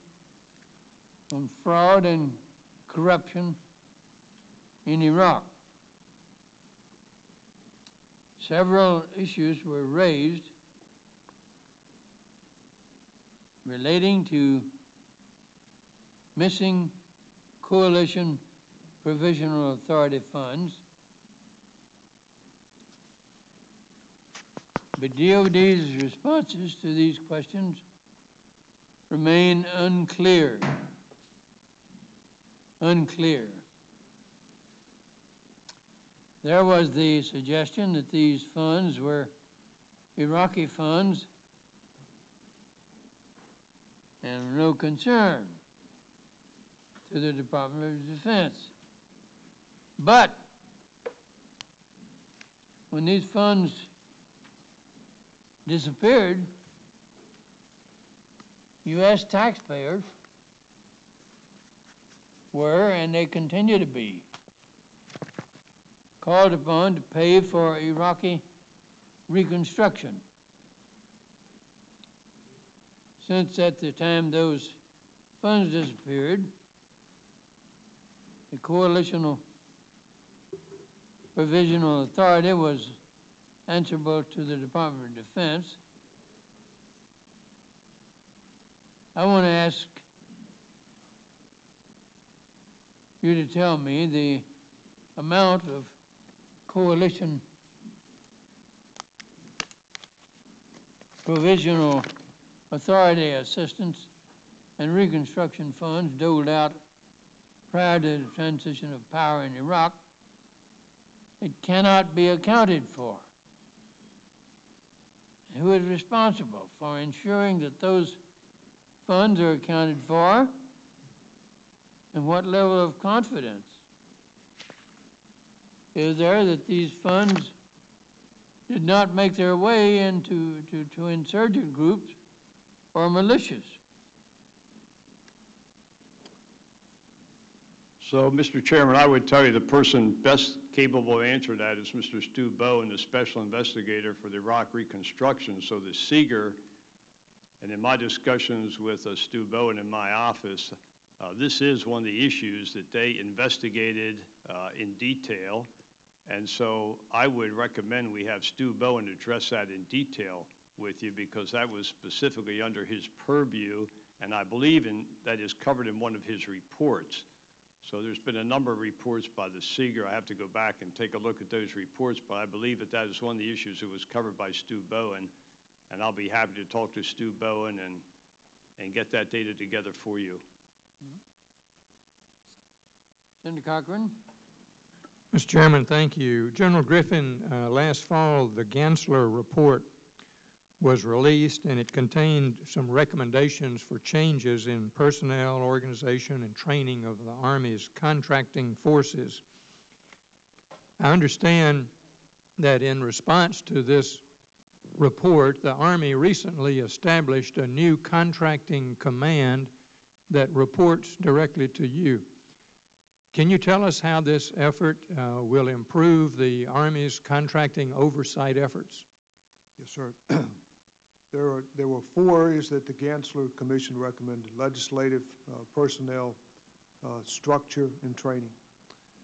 Speaker 1: on fraud and corruption in Iraq. Several issues were raised relating to missing coalition provisional authority funds, but DOD's responses to these questions remain unclear. There was the suggestion that these funds were Iraqi funds and no concern to the Department of Defense. But when these funds disappeared, U.S. taxpayers were, and they continue to be, called upon to pay for Iraqi reconstruction. Since at the time those funds disappeared, the Coalitional Provisional Authority was answerable to the Department of Defense. I want to ask you to tell me the amount of coalition provisional authority assistance and reconstruction funds doled out prior to the transition of power in Iraq. It cannot be accounted for. Who is responsible for ensuring that those funds are accounted for, and what level of confidence is there that these funds did not make their way into to insurgent groups or militias?
Speaker 4: So, Mr. Chairman, I would tell you the person best capable of answering that is Mr. Stu Bowen, the Special Investigator for the Iraq Reconstruction. So the SEGR, and in my discussions with Stu Bowen in my office, this is one of the issues that they investigated in detail. And so I would recommend we have Stu Bowen address that in detail with you, because that was specifically under his purview, and I believe that is covered in one of his reports. So there's been a number of reports by the SEGR. I have to go back and take a look at those reports, but I believe that is one of the issues that was covered by Stu Bowen, and I'll be happy to talk to Stu Bowen and get that data together for you.
Speaker 1: Senator Cochran.
Speaker 2: Mr. Chairman, thank you. General Griffin, last fall, the Gansler report was released, and it contained some recommendations for changes in personnel, organization, and training of the Army's contracting forces. I understand that in response to this report, the Army recently established a new contracting command that reports directly to you. Can you tell us how this effort will improve the Army's contracting oversight efforts?
Speaker 6: Yes, sir. There were 4 areas that the Gansler Commission recommended: legislative, personnel, structure, and training.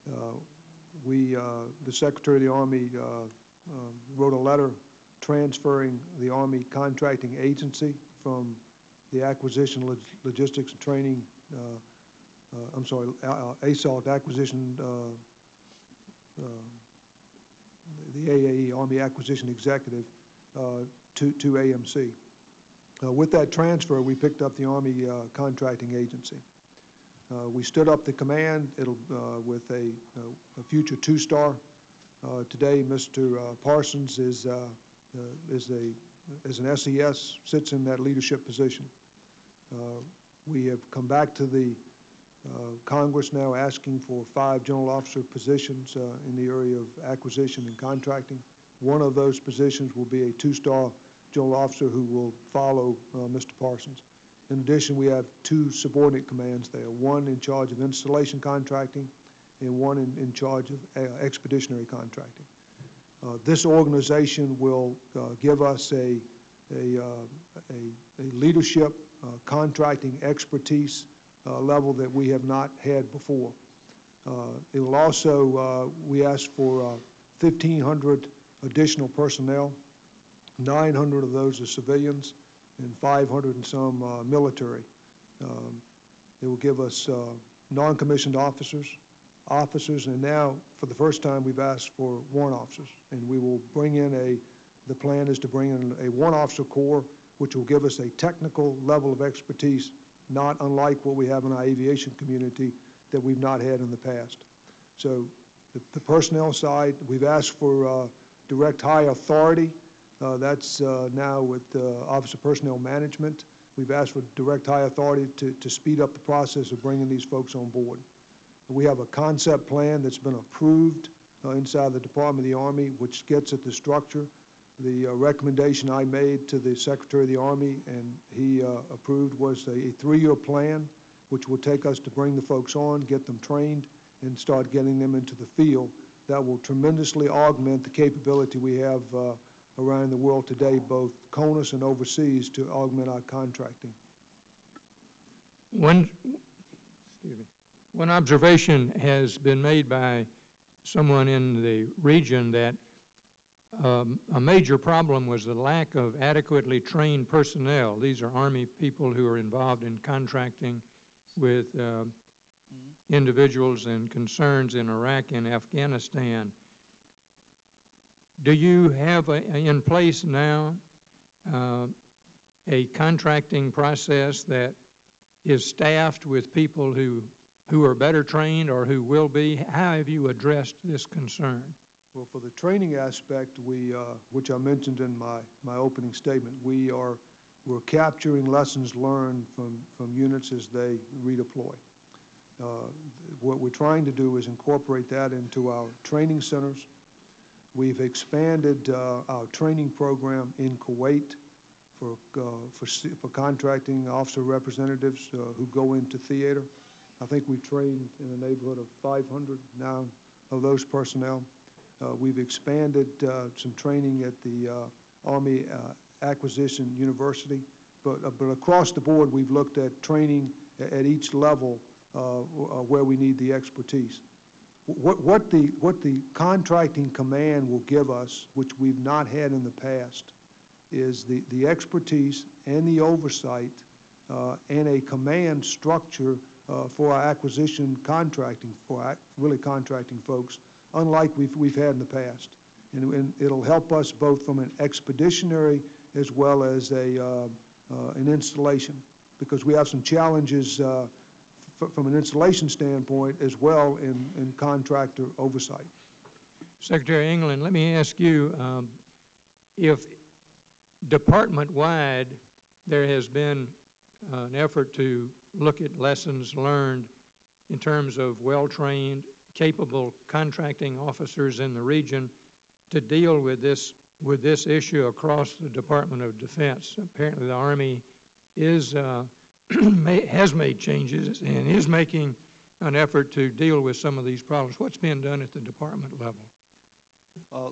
Speaker 6: The Secretary of the Army wrote a letter transferring the Army Contracting Agency from the Acquisition, Logistics, and Training, ASALT, Acquisition, AAE, Army Acquisition Executive, to AMC. With that transfer, we picked up the Army Contracting Agency. We stood up the command with a future two-star. Today, Mr. Parsons is an SES, sits in that leadership position. We have come back to the Congress now asking for 5 general officer positions in the area of acquisition and contracting. One of those positions will be a two-star general officer who will follow Mr. Parsons. In addition, we have 2 subordinate commands there, one in charge of installation contracting and one in charge of expeditionary contracting. This organization will give us a leadership contracting expertise level that we have not had before. It will also, we asked for 1,500 additional personnel. 900 of those are civilians and 500 and some military. It will give us non-commissioned officers, and now for the first time we've asked for warrant officers, and we will bring in the plan is to bring in a warrant officer corps which will give us a technical level of expertise not unlike what we have in our aviation community that we've not had in the past. So the personnel side, we've asked for direct hire authority. That's now with Office of Personnel Management. We've asked for direct hire authority to speed up the process of bringing these folks on board. We have a concept plan that's been approved inside the Department of the Army, which gets at the structure. The recommendation I made to the Secretary of the Army and he approved was a 3-year plan, which will take us to bring the folks on, get them trained, and start getting them into the field. That will tremendously augment the capability we have around the world today, both CONUS and overseas, to augment our contracting.
Speaker 2: One observation has been made by someone in the region that a major problem was the lack of adequately trained personnel. These are Army people who are involved in contracting with individuals and concerns in Iraq and Afghanistan. Do you have in place now a contracting process that is staffed with people who are better trained or who will be? How have you addressed this concern?
Speaker 6: Well, for the training aspect, which I mentioned in my opening statement, we're capturing lessons learned from units as they redeploy. What we're trying to do is incorporate that into our training centers. We've expanded our training program in Kuwait for contracting officer representatives who go into theater. I think we've trained in the neighborhood of 500 now of those personnel. We've expanded some training at the Army Acquisition University, but across the board we've looked at training at each level where we need the expertise. What the contracting command will give us, which we've not had in the past, is the expertise and the oversight and a command structure for our acquisition contracting, for really contracting folks, unlike we've had in the past. And it'll help us both from an expeditionary as well as an installation, because we have some challenges from an installation standpoint as well in contractor oversight.
Speaker 2: Secretary England, let me ask you, if department-wide there has been an effort to look at lessons learned in terms of well-trained, capable contracting officers in the region to deal with this issue across the Department of Defense. Apparently the Army is has made changes and is making an effort to deal with some of these problems. What's being done at the department level?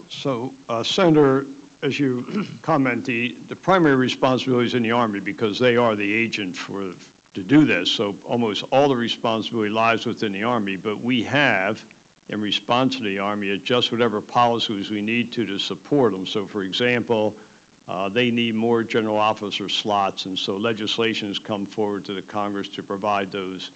Speaker 4: Senator, as you comment, the primary responsibility is in the Army because they are the agent to do this. So almost all the responsibility lies within the Army, but we have, in response to the Army, adjust whatever policies we need to support them. So for example, they need more general officer slots, and so legislation has come forward to the Congress to provide those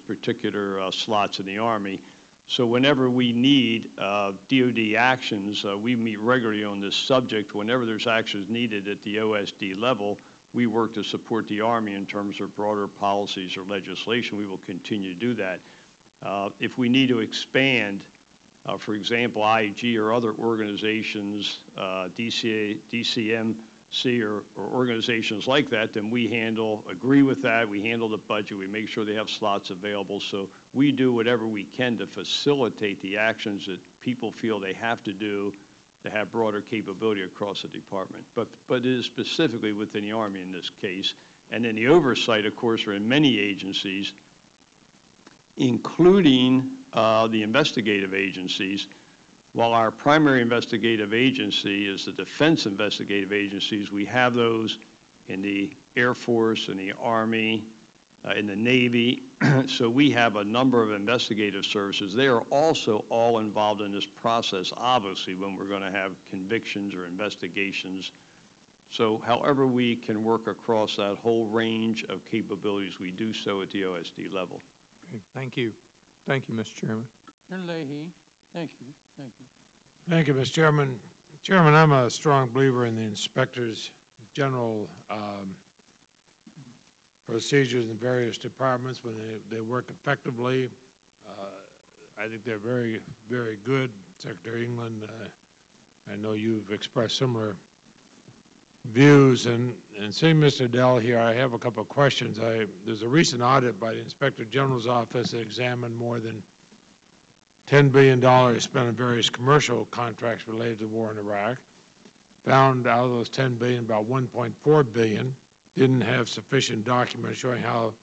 Speaker 4: particular slots in the Army. So whenever we need DOD actions, we meet regularly on this subject. Whenever there's actions needed at the OSD level, we work to support the Army in terms of broader policies or legislation. We will continue to do that. If we need to expand, for example, IEG or other organizations, DCMC or organizations like that, then we agree with that. We handle the budget. We make sure they have slots available. So we do whatever we can to facilitate the actions that people feel they have to do to have broader capability across the department. But it is specifically within the Army in this case. And then the oversight, of course, are in many agencies, including the investigative agencies. While our primary investigative agency is the Defense Investigative Agencies, we have those in the Air Force, in the Army, in the Navy. So we have a number of investigative services. They are also all involved in this process, obviously, when we're going to have convictions or investigations. So however we can work across that whole range of capabilities, we do so at the OSD level.
Speaker 2: Okay, thank you. Thank you, Mr. Chairman.
Speaker 1: Senator Leahy, thank you, thank you.
Speaker 7: Thank you, Mr. Chairman. Chairman, I'm a strong believer in the Inspectors General procedures in various departments when they work effectively. I think they're very, very good. Secretary England, I know you've expressed similar views. And seeing Mr. Dell here, I have a couple of questions. There's a recent audit by the Inspector General's office that examined more than $10 billion spent on various commercial contracts related to the war in Iraq. Found out of those $10 billion, about $1.4 billion didn't have sufficient documents showing how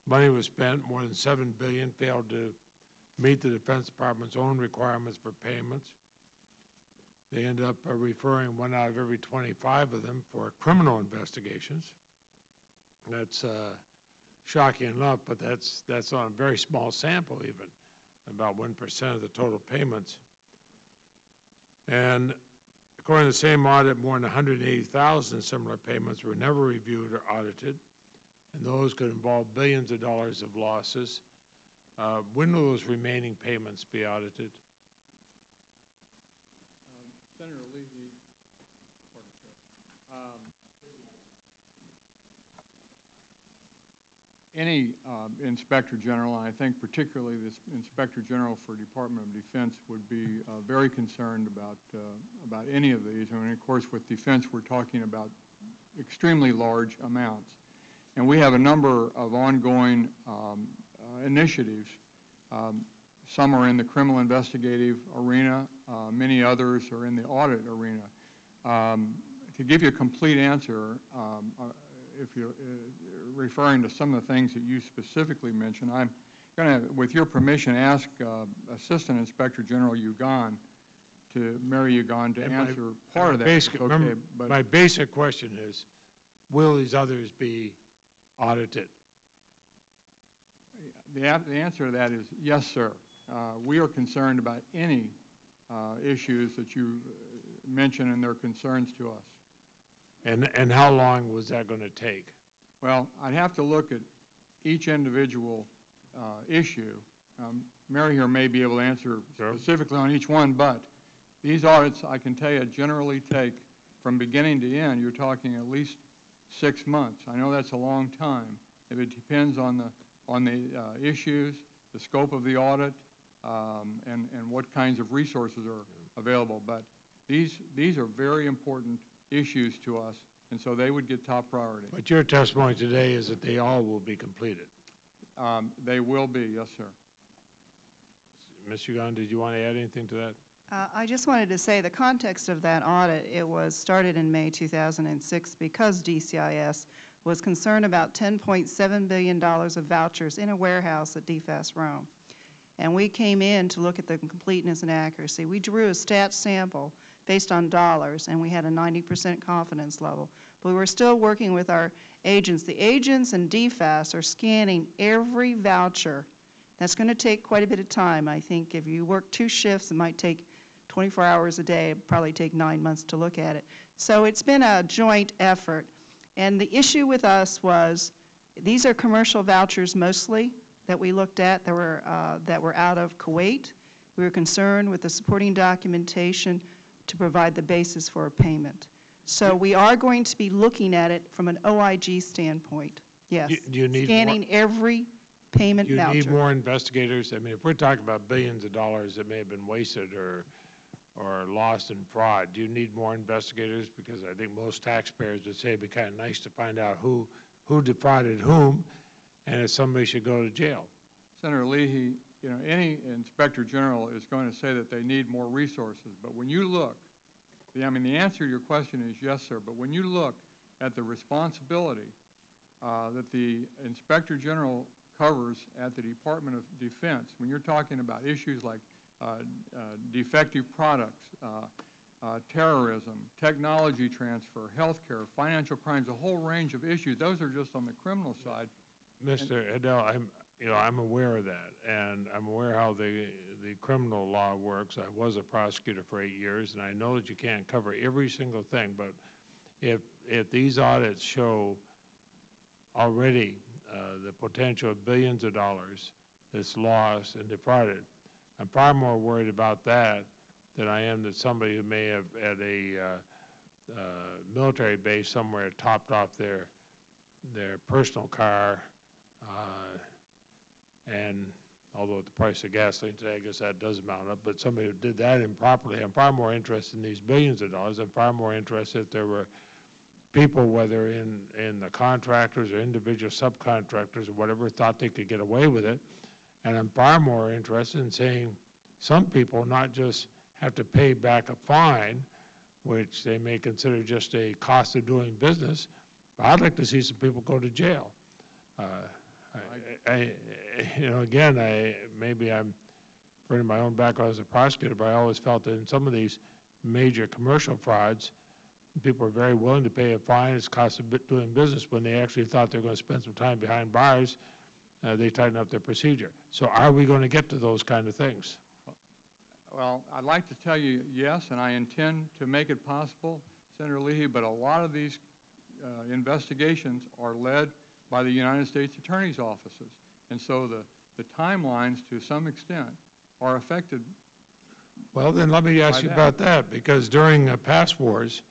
Speaker 7: money was spent. More than $7 billion failed to meet the Defense Department's own requirements for payments. They end up referring 1 out of every 25 of them for criminal investigations. That's shocking enough, but that's on a very small sample even, about 1% of the total payments. And according to the same audit, more than 180,000 similar payments were never reviewed or audited, and those could involve billions of dollars of losses. When will those remaining payments be audited?
Speaker 5: Senator Leahy, any Inspector General, and I think particularly this Inspector General for Department of Defense, would be very concerned about any of these. I mean, of course, with defense, we're talking about extremely large amounts. And we have a number of ongoing initiatives. Some are in the criminal investigative arena. Many others are in the audit arena. To give you a complete answer, if you're referring to some of the things that you specifically mentioned, I'm going to, with your permission, ask Assistant Inspector General Ugan, Mary Ugan, to answer part of that.
Speaker 7: My basic question is, will these others be audited?
Speaker 5: The answer to that is yes, sir. We are concerned about any issues that you mention and their concerns to us.
Speaker 7: And how long was that going to take?
Speaker 5: Well, I'd have to look at each individual issue. Mary here may be able to answer specifically on each one, but these audits, I can tell you, generally take from beginning to end, you're talking at least 6 months. I know that's a long time. If it depends on the issues, the scope of the audit, and what kinds of resources are available. But these are very important issues to us, and so they would get top priority.
Speaker 7: But your testimony today is that they all will be completed.
Speaker 5: They will be, yes, sir.
Speaker 7: Ms. Ugan, did you want to add anything to that?
Speaker 8: I just wanted to say the context of that audit, it was started in May 2006 because DCIS was concerned about $10.7 billion of vouchers in a warehouse at DFAS Rome. And we came in to look at the completeness and accuracy. We drew a stat sample based on dollars, and we had a 90% confidence level. But we were still working with our agents. The agents and DFAS are scanning every voucher. That's going to take quite a bit of time. I think if you work 2 shifts, it might take 24 hours a day. It would probably take 9 months to look at it. So it's been a joint effort. And the issue with us was these are commercial vouchers mostly. that we looked at that were out of Kuwait. We were concerned with the supporting documentation to provide the basis for a payment. So we are going to be looking at it from an OIG standpoint, yes.
Speaker 7: Do you need
Speaker 8: scanning every payment
Speaker 7: You
Speaker 8: voucher.
Speaker 7: need more investigators? I mean, if we're talking about billions of dollars that may have been wasted or lost in fraud, do you need more investigators? Because I think most taxpayers would say it'd be kind of nice to find out who defrauded whom, and if somebody should go to jail.
Speaker 5: Senator Leahy, any inspector general is going to say that they need more resources, but when you look, the answer to your question is yes, sir, but when you look at the responsibility that the inspector general covers at the Department of Defense, when you're talking about issues like defective products, terrorism, technology transfer, health care, financial crimes, a whole range of issues, those are just on the criminal side.
Speaker 7: Mr. Adel, I'm aware of that, and I'm aware how the criminal law works. I was a prosecutor for 8 years, and I know that you can't cover every single thing, but if these audits show already the potential of billions of dollars that's lost and defrauded, I'm far more worried about that than I am that somebody who may have at a military base somewhere topped off their personal car, and although at the price of gasoline today, I guess that does amount up, but somebody who did that improperly, I'm far more interested in these billions of dollars. I'm far more interested if there were people, whether in the contractors or individual subcontractors or whatever, thought they could get away with it. And I'm far more interested in saying some people not just have to pay back a fine, which they may consider just a cost of doing business, but I'd like to see some people go to jail. Again, maybe I'm referring to my own background as a prosecutor, but I always felt that in some of these major commercial frauds, people are very willing to pay a fine as cost of doing business. When they actually thought they were going to spend some time behind bars, they tighten up their procedure. So are we going to get to those kind of things?
Speaker 5: Well, I'd like to tell you yes, and I intend to make it possible, Senator Leahy, but a lot of these investigations are led by the United States Attorney's offices. And so the timelines, to some extent, are affected.
Speaker 7: Well, then let me ask you about that, because during past wars,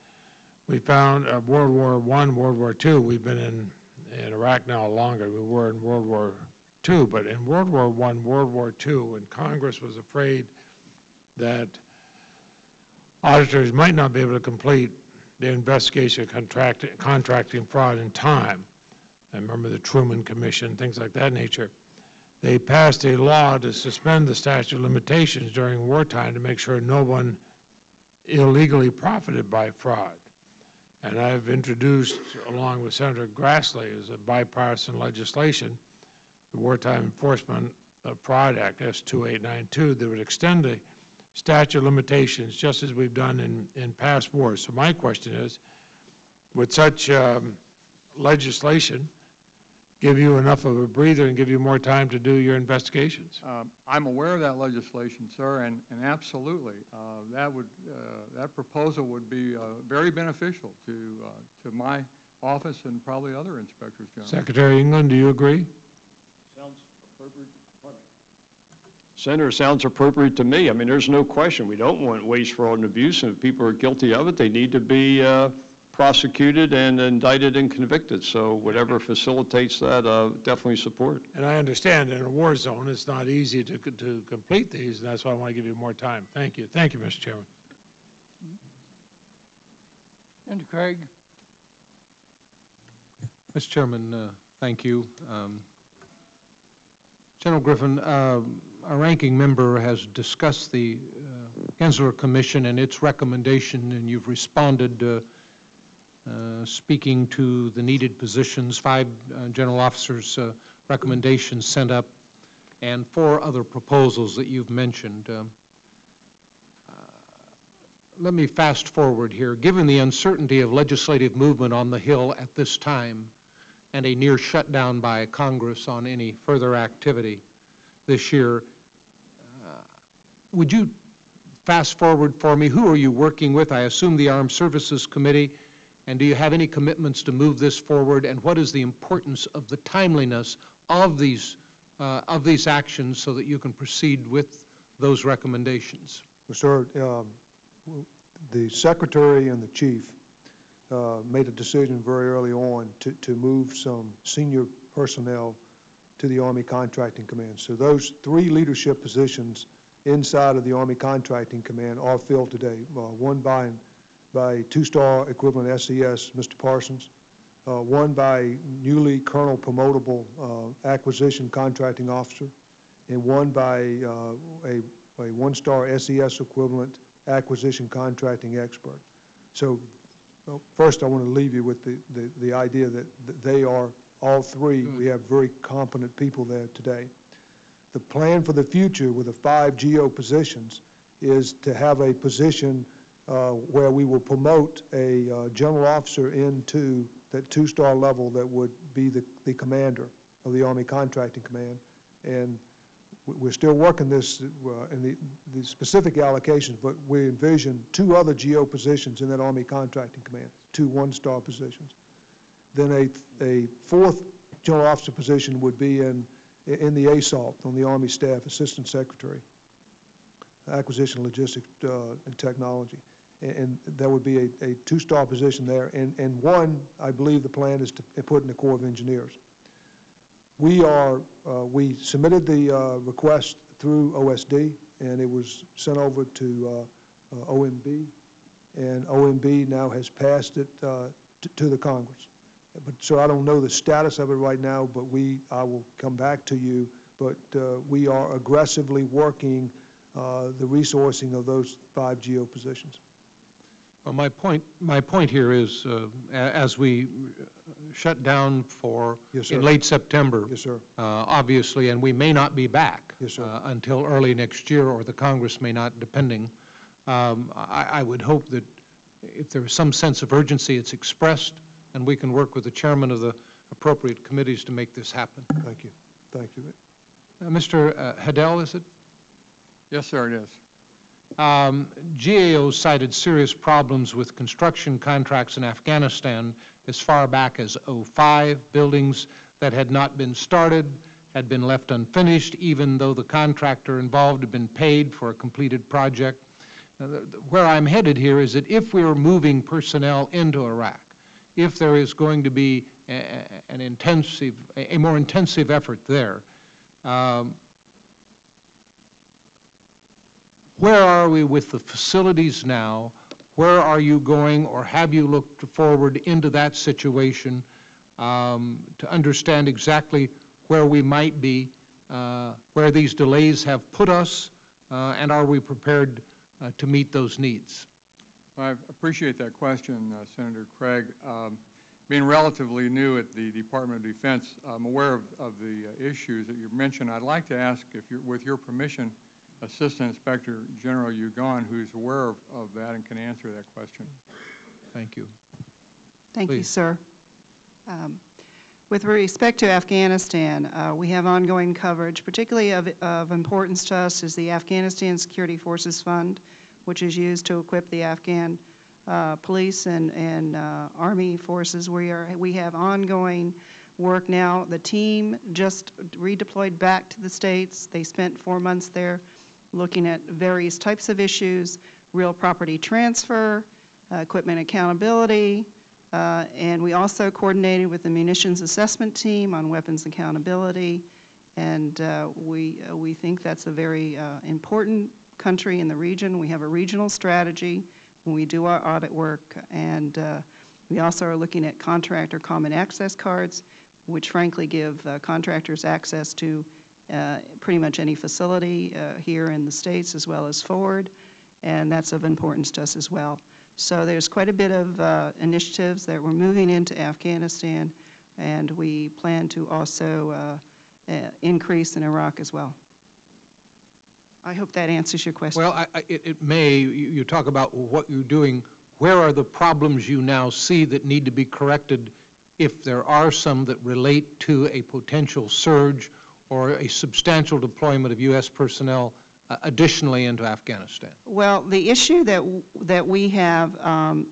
Speaker 7: we found World War I, World War II, we've been in Iraq now longer. We were in World War II, but in World War I, World War II, when Congress was afraid that auditors might not be able to complete their investigation of contracting fraud in time, I remember the Truman Commission, things like that nature, they passed a law to suspend the statute of limitations during wartime to make sure no one illegally profited by fraud. And I've introduced, along with Senator Grassley, as a bipartisan legislation, the Wartime Enforcement of Fraud Act, S-2892, that would extend the statute of limitations just as we've done in past wars. So my question is, would such legislation give you enough of a breather and give you more time to do your investigations?
Speaker 5: I'm aware of that legislation, sir, and absolutely, that proposal would be very beneficial to my office and probably other inspectors general.
Speaker 7: Secretary England, do you agree?
Speaker 4: Sounds appropriate. Senator, sounds appropriate to me. I mean, there's no question. We don't want waste, fraud, and abuse, and if people are guilty of it, they need to be prosecuted and indicted and convicted. So whatever facilitates that, definitely support.
Speaker 7: And I understand in a war zone it's not easy to complete these, and that's why I want to give you more time. Thank you. Thank you, Mr. Chairman.
Speaker 1: And Craig.
Speaker 9: Mr. Chairman, thank you. General Griffin, our ranking member has discussed the Gensler Commission and its recommendation, and you've responded speaking to the needed positions, 5 general officers' recommendations sent up, and 4 other proposals that you've mentioned. Let me fast forward here. Given the uncertainty of legislative movement on the Hill at this time and a near shutdown by Congress on any further activity this year, would you fast forward for me? Who are you working with? I assume the Armed Services Committee. And do you have any commitments to move this forward? And what is the importance of the timeliness of these of these actions so that you can proceed with those recommendations?
Speaker 6: Well, sir, the Secretary and the Chief made a decision very early on to move some senior personnel to the Army Contracting Command. So those 3 leadership positions inside of the Army Contracting Command are filled today, one by 2-star equivalent SES, Mr. Parsons, one by newly colonel promotable acquisition contracting officer, and one by a 1-star SES equivalent acquisition contracting expert. So first I want to leave you with the idea that they are all 3. We have very competent people there today. The plan for the future with the 5 GO positions is to have a position where we will promote a general officer into that 2-star level that would be the commander of the Army Contracting Command. And we're still working this in the specific allocations, but we envision 2 other GO positions in that Army Contracting Command, 2 1-star positions. Then a 4th general officer position would be in the ASALT, on the Army Staff, Assistant Secretary, Acquisition, Logistics, and Technology. And there would be a 2-star position there, and one, I believe the plan is to put in the Corps of Engineers. We submitted the request through OSD, and it was sent over to OMB, and OMB now has passed it to the Congress. But so I don't know the status of it right now, but I will come back to you. But we are aggressively working the resourcing of those 5 GO positions.
Speaker 9: Well, my point here is, as we shut down for in late September,
Speaker 6: yes, sir.
Speaker 9: Obviously, and we may not be back
Speaker 6: yes, sir.
Speaker 9: Until early next year, or the Congress may not, depending. I would hope that if there is some sense of urgency, it's expressed, and we can work with the chairman of the appropriate committees to make this happen.
Speaker 6: Thank you. Thank you.
Speaker 9: Mr. Hedel, is it?
Speaker 5: Yes, sir, it is.
Speaker 9: GAO cited serious problems with construction contracts in Afghanistan as far back as '05. Buildings that had not been started had been left unfinished, even though the contractor involved had been paid for a completed project. Where I'm headed here is that if we are moving personnel into Iraq, if there is going to be a more intensive effort there, where are we with the facilities now? Where are you going, or have you looked forward into that situation to understand exactly where we might be, where these delays have put us, and are we prepared to meet those needs?
Speaker 5: I appreciate that question, Senator Craig. Being relatively new at the Department of Defense, I'm aware of the issues that you mentioned. I'd like to ask, if you're, with your permission, Assistant Inspector General Ugon, who's aware of that and can answer that question.
Speaker 9: Thank you.
Speaker 8: Thank you, sir. With respect to Afghanistan, we have ongoing coverage. Particularly of importance to us is the Afghanistan Security Forces Fund, which is used to equip the Afghan police and Army forces. We have ongoing work now. The team just redeployed back to the States. They spent 4 months there looking at various types of issues, real property transfer, equipment accountability, and we also coordinated with the munitions assessment team on weapons accountability, and we think that's a very important country in the region. We have a regional strategy when we do our audit work, and we also are looking at contractor common access cards, which frankly give contractors access to pretty much any facility here in the States as well as forward, and that's of importance to us as well. So there's quite a bit of initiatives that we're moving into Afghanistan, and we plan to also increase in Iraq as well. I hope that answers your question.
Speaker 9: Well, it may. You talk about what you're doing. Where are the problems you now see that need to be corrected, if there are some that relate to a potential surge or a substantial deployment of U.S. personnel additionally into Afghanistan?
Speaker 8: Well, the issue that we have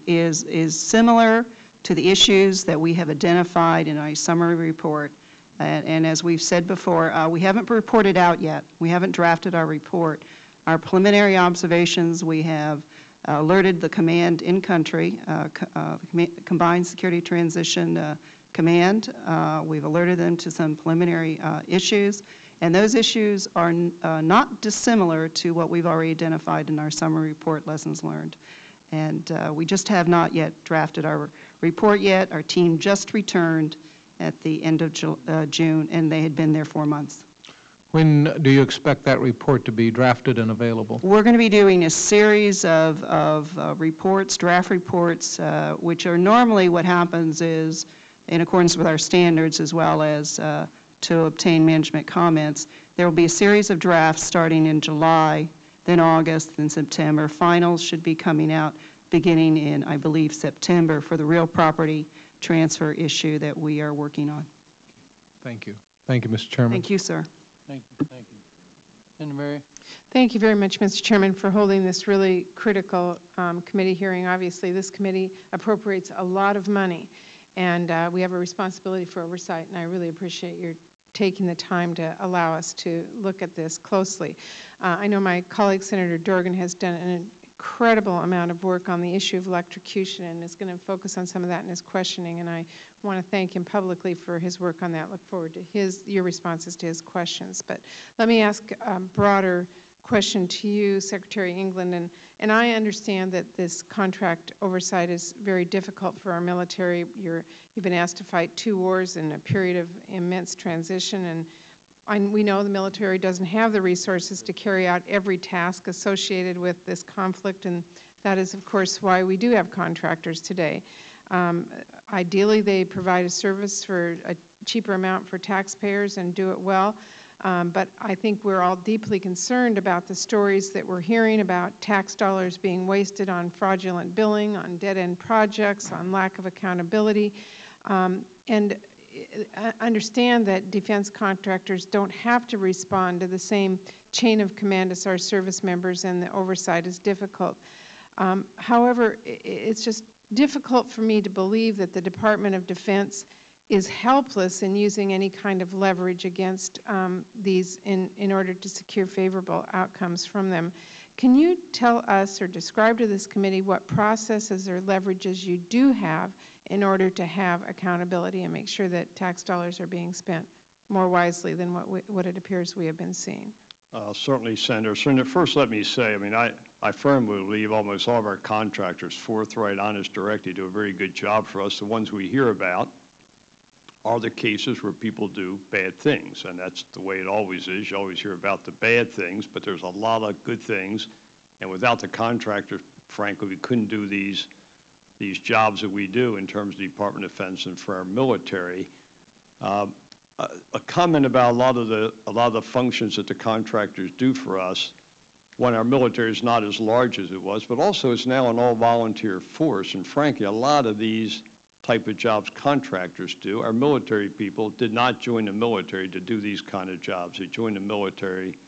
Speaker 8: is similar to the issues that we have identified in our summary report, And as we've said before, we haven't reported out yet. We haven't drafted our report. Our preliminary observations, we have alerted the command in country, Combined Security Transition Command. We've alerted them to some preliminary issues, and those issues are not dissimilar to what we've already identified in our summary report, lessons learned. And we just have not yet drafted our report yet. Our team just returned at the end of June, and they had been there 4 months.
Speaker 9: When do you expect that report to be drafted and available?
Speaker 8: We're going to be doing a series of reports, draft reports, which are normally what happens is, in accordance with our standards as well as to obtain management comments, there will be a series of drafts starting in July, then August, then September. Finals should be coming out beginning in, I believe, September for the real property transfer issue that we are working on.
Speaker 9: Thank you. Thank you, Mr. Chairman.
Speaker 8: Thank you, sir.
Speaker 1: Thank you, thank you. Senator Mary?
Speaker 10: Thank you very much, Mr. Chairman, for holding this really critical committee hearing. Obviously, this committee appropriates a lot of money, and we have a responsibility for oversight, and I really appreciate your taking the time to allow us to look at this closely. I know my colleague, Senator Dorgan, has done an incredible amount of work on the issue of electrocution and is going to focus on some of that in his questioning, and I want to thank him publicly for his work on that. Look forward to your responses to his questions. But let me ask a broader question to you, Secretary England, and I understand that this contract oversight is very difficult for our military. You've been asked to fight 2 wars in a period of immense transition, and we know the military doesn't have the resources to carry out every task associated with this conflict, and that is, of course, why we do have contractors today. Ideally, they provide a service for a cheaper amount for taxpayers and do it well, but I think we're all deeply concerned about the stories that we're hearing about tax dollars being wasted on fraudulent billing, on dead-end projects, on lack of accountability, and understand that defense contractors don't have to respond to the same chain of command as our service members, and the oversight is difficult. However, it's just difficult for me to believe that the Department of Defense is helpless in using any kind of leverage against these in order to secure favorable outcomes from them. Can you tell us or describe to this committee what processes or leverages you do have in order to have accountability and make sure that tax dollars are being spent more wisely than what it appears we have been seeing?
Speaker 4: Certainly, Senator. Senator, first let me say, I firmly believe almost all of our contractors, forthright, honest, directly, do a very good job for us. The ones we hear about are the cases where people do bad things, and that's the way it always is. You always hear about the bad things, but there's a lot of good things, and without the contractors, frankly, we couldn't do these jobs that we do in terms of the Department of Defense and for our military. A comment about a lot of the functions that the contractors do for us. One, our military is not as large as it was, but also it's now an all-volunteer force, and frankly, a lot of these type of jobs contractors do. Our military people did not join the military to do these kind of jobs. They joined the military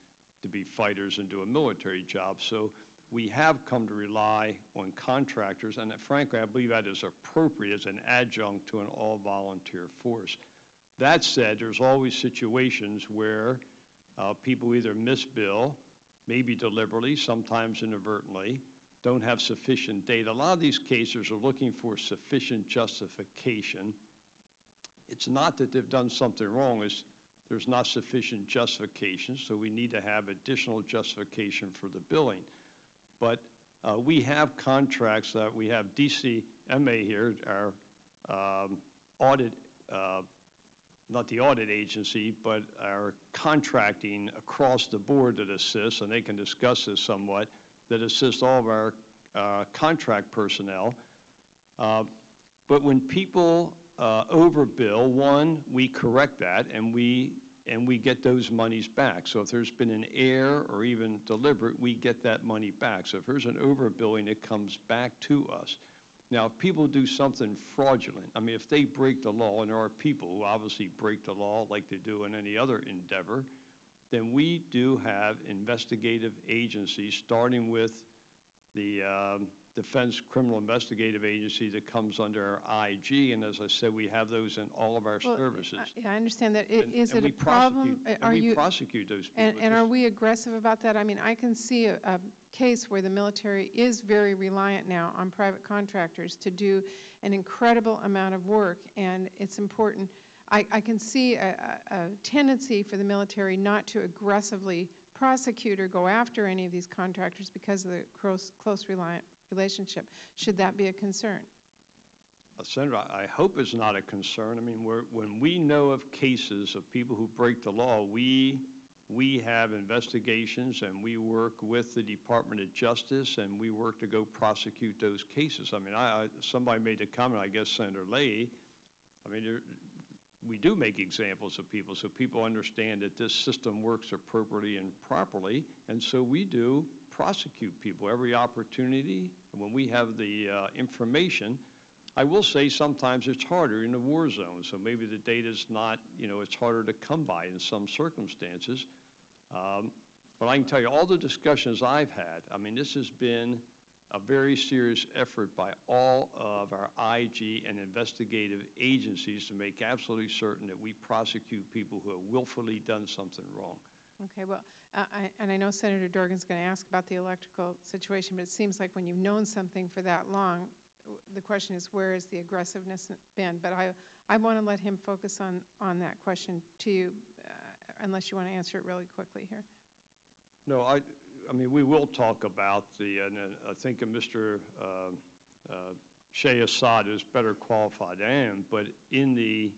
Speaker 4: to be fighters and do a military job. So we have come to rely on contractors, and frankly, I believe that is appropriate as an adjunct to an all-volunteer force. That said, there's always situations where people either misbill, maybe deliberately, sometimes inadvertently, don't have sufficient data. A lot of these cases are looking for sufficient justification. It's not that they've done something wrong, it's there's not sufficient justification, so we need to have additional justification for the billing. But we have contracts that we have DCMA here, our audit, not the audit agency, but our contracting across the board that assists, and they can discuss this somewhat, that assists all of our contract personnel. But when people overbill, one, we correct that, and we get those monies back. So if there's been an error or even deliberate, we get that money back. So if there's an overbilling, it comes back to us. Now, if people do something fraudulent, if they break the law, and there are people who obviously break the law like they do in any other endeavor, then we do have investigative agencies, starting with the Defense Criminal Investigative Agency that comes under our IG, and as I said, we have those in all of our services.
Speaker 10: Yeah, I understand that.
Speaker 4: And-
Speaker 10: Is
Speaker 4: and
Speaker 10: it
Speaker 4: we
Speaker 10: a problem?
Speaker 4: prosecute- and we prosecute those people.
Speaker 10: And are we aggressive about that? I mean, I can see a case where the military is very reliant now on private contractors to do an incredible amount of work, and it's important. I can see a tendency for the military not to aggressively prosecute or go after any of these contractors because of the close reliant relationship. Should that be a concern?
Speaker 4: Senator, I hope it's not a concern. I mean, when we know of cases of people who break the law, we have investigations and we work with the Department of Justice and we work to go prosecute those cases. I mean, somebody made a comment, I guess Senator Leahy. I mean, we do make examples of people so people understand that this system works appropriately and properly, and so we do prosecute people every opportunity when we have the information. I will say sometimes it's harder in the war zone, so maybe the data's not, it's harder to come by in some circumstances. But I can tell you all the discussions I've had, I mean, this has been a very serious effort by all of our IG and investigative agencies to make absolutely certain that we prosecute people who have willfully done something wrong.
Speaker 10: Okay, well, and I know Senator Dorgan's going to ask about the electrical situation, but it seems like when you've known something for that long, the question is where is the aggressiveness been? But I want to let him focus on that question to you, unless you want to answer it really quickly here.
Speaker 4: No, I mean, we will talk about and I think Mr. Shea Assad is better qualified than I am, but in the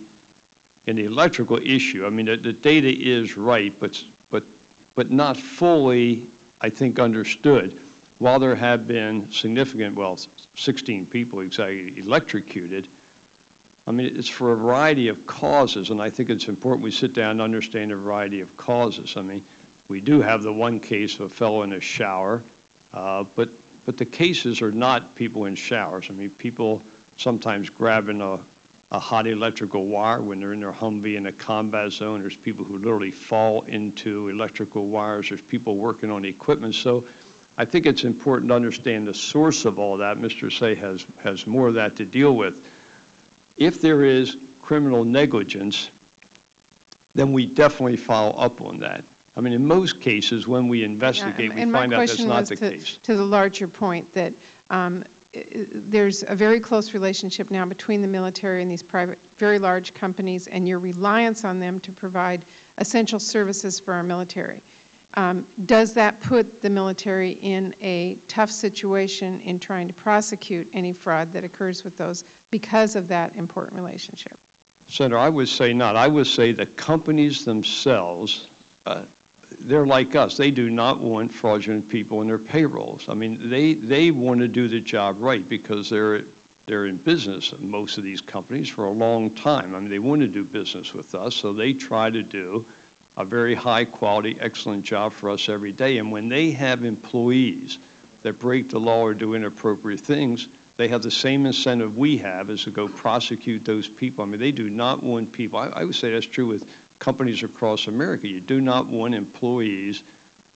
Speaker 4: electrical issue, I mean, the data is right, but not fully, I think, understood. While there have been significant, 16 people exactly electrocuted, I mean, it's for a variety of causes, and I think it's important we sit down and understand a variety of causes. I mean, we do have the one case of a fellow in a shower, but the cases are not people in showers. I mean, people sometimes grabbing a hot electrical wire when they're in their Humvee in a combat zone. There's people who literally fall into electrical wires. There's people working on equipment. So I think it's important to understand the source of all that. Mr. Say has more of that to deal with. If there is criminal negligence, then we definitely follow up on that. I mean, in most cases, when we investigate, we find out that's not the case.
Speaker 10: To the larger point that there's a very close relationship now between the military and these private, very large companies, and your reliance on them to provide essential services for our military. Does that put the military in a tough situation in trying to prosecute any fraud that occurs with those because of that important relationship?
Speaker 4: Senator, I would say not. I would say the companies themselves, they're like us. They do not want fraudulent people in their payrolls. I mean, they want to do the job right because they're in business, most of these companies, for a long time. I mean, they want to do business with us, so they try to do a very high quality, excellent job for us every day. And when they have employees that break the law or do inappropriate things, they have the same incentive we have as to go prosecute those people. I mean, they do not want people, I would say that's true with companies across America. You do not want employees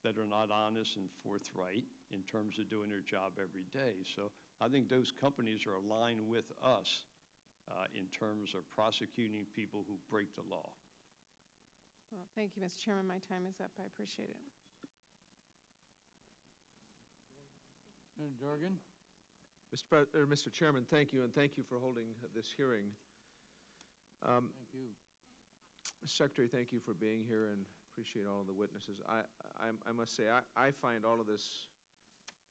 Speaker 4: that are not honest and forthright in terms of doing their job every day. So I think those companies are aligned with us in terms of prosecuting people who break the law.
Speaker 10: Well, thank you, Mr. Chairman. My time is up. I appreciate it.
Speaker 1: Senator Dorgan?
Speaker 11: Mr. Chairman, thank you, and thank you for holding this hearing.
Speaker 1: Thank you.
Speaker 11: Secretary, thank you for being here and appreciate all of the witnesses. I must say, I find all of this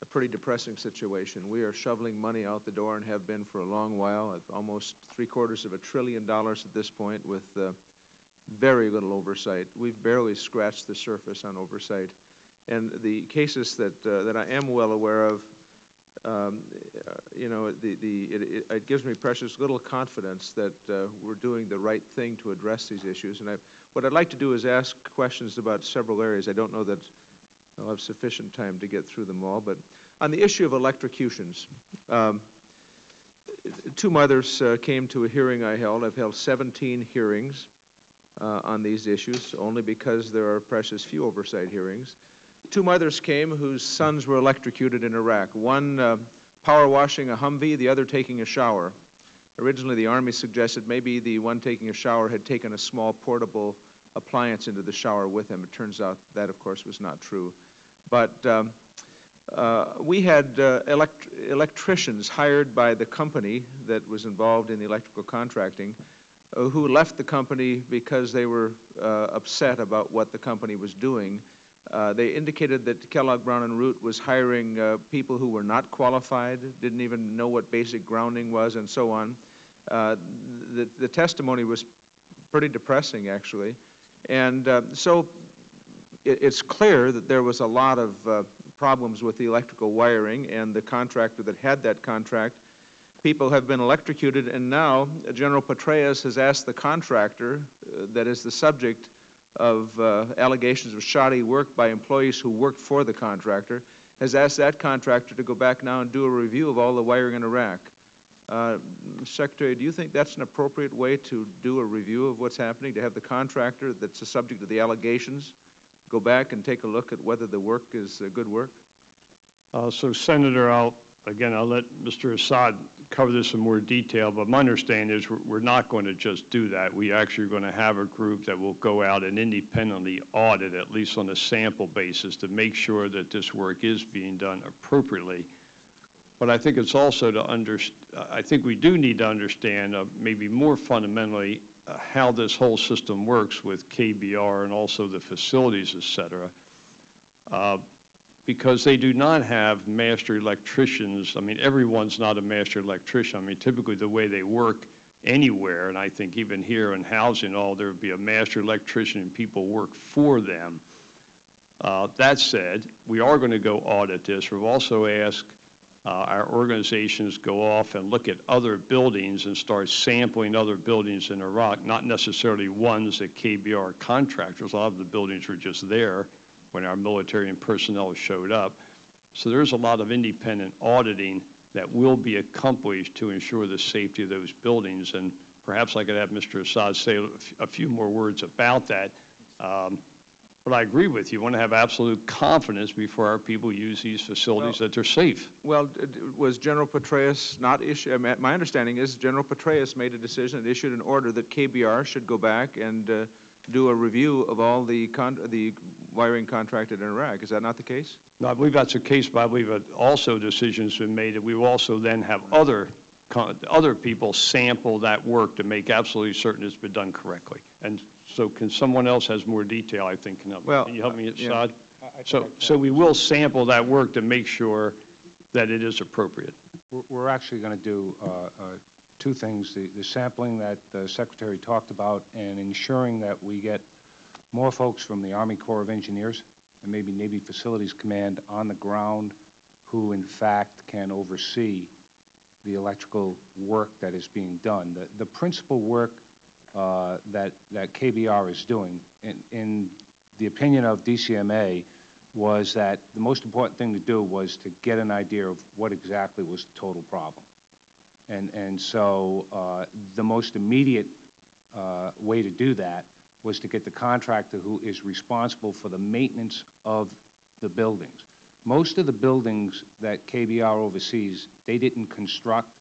Speaker 11: a pretty depressing situation. We are shoveling money out the door and have been for a long while, at almost $750 billion at this point, with very little oversight. We've barely scratched the surface on oversight. And the cases that I am well aware of, it gives me precious little confidence that we're doing the right thing to address these issues. And what I'd like to do is ask questions about several areas. I don't know that I'll have sufficient time to get through them all, but on the issue of electrocutions, 2 mothers came to a hearing I held. I've held 17 hearings on these issues, only because there are precious few oversight hearings. two mothers came whose sons were electrocuted in Iraq. One power washing a Humvee, the other taking a shower. Originally, the Army suggested maybe the one taking a shower had taken a small portable appliance into the shower with him. It turns out that, of course, was not true. But we had electricians hired by the company that was involved in the electrical contracting who left the company because they were upset about what the company was doing. They indicated that Kellogg Brown & Root was hiring people who were not qualified, didn't even know what basic grounding was, and so on. The testimony was pretty depressing, actually. And so it's clear that there was a lot of problems with the electrical wiring, and the contractor that had that contract, people have been electrocuted, and now General Petraeus has asked the contractor that is the subject of allegations of shoddy work by employees who worked for the contractor, has asked that contractor to go back now and do a review of all the wiring in Iraq. Secretary, do you think that's an appropriate way to do a review of what's happening, to have the contractor that's the subject of the allegations go back and take a look at whether the work is good work?
Speaker 4: So, Senator, I'll let Mr. Assad cover this in more detail, but my understanding is we're not going to just do that. We actually are going to have a group that will go out and independently audit, at least on a sample basis, to make sure that this work is being done appropriately. But I think it's also I think we do need to understand maybe more fundamentally how this whole system works with KBR and also the facilities, et cetera. Because they do not have master electricians. I mean, everyone's not a master electrician. I mean, typically the way they work anywhere, and I think even here in housing and all, there would be a master electrician and people work for them. That said, we are going to go audit this. We've also asked our organizations go off and look at other buildings and start sampling other buildings in Iraq, not necessarily ones that KBR contractors. A lot of the buildings were just there when our military and personnel showed up. So there's a lot of independent auditing that will be accomplished to ensure the safety of those buildings. And perhaps I could have Mr. Assad say a few more words about that. But I agree with you. We want to have absolute confidence before our people use these facilities that they're safe.
Speaker 11: Well, was General Petraeus not issued? My understanding is General Petraeus made a decision and issued an order that KBR should go back and do a review of all the wiring contracted in Iraq. Is that not the case?
Speaker 4: No, I believe that's the case, but I believe that also decisions have been made that we will also then have other people sample that work to make absolutely certain it's been done correctly. And so can someone else has more detail, I think, can help, can you help me, Assad? Yeah. So we will sample that work to make sure that it is appropriate.
Speaker 12: We're actually going to do two things, the sampling that the Secretary talked about and ensuring that we get more folks from the Army Corps of Engineers and maybe Navy Facilities Command on the ground who, in fact, can oversee the electrical work that is being done. The principal work that KBR is doing, in the opinion of DCMA, was that the most important thing to do was to get an idea of what exactly was the total problem. And so the most immediate way to do that was to get the contractor who is responsible for the maintenance of the buildings. Most of the buildings that KBR oversees, they didn't construct,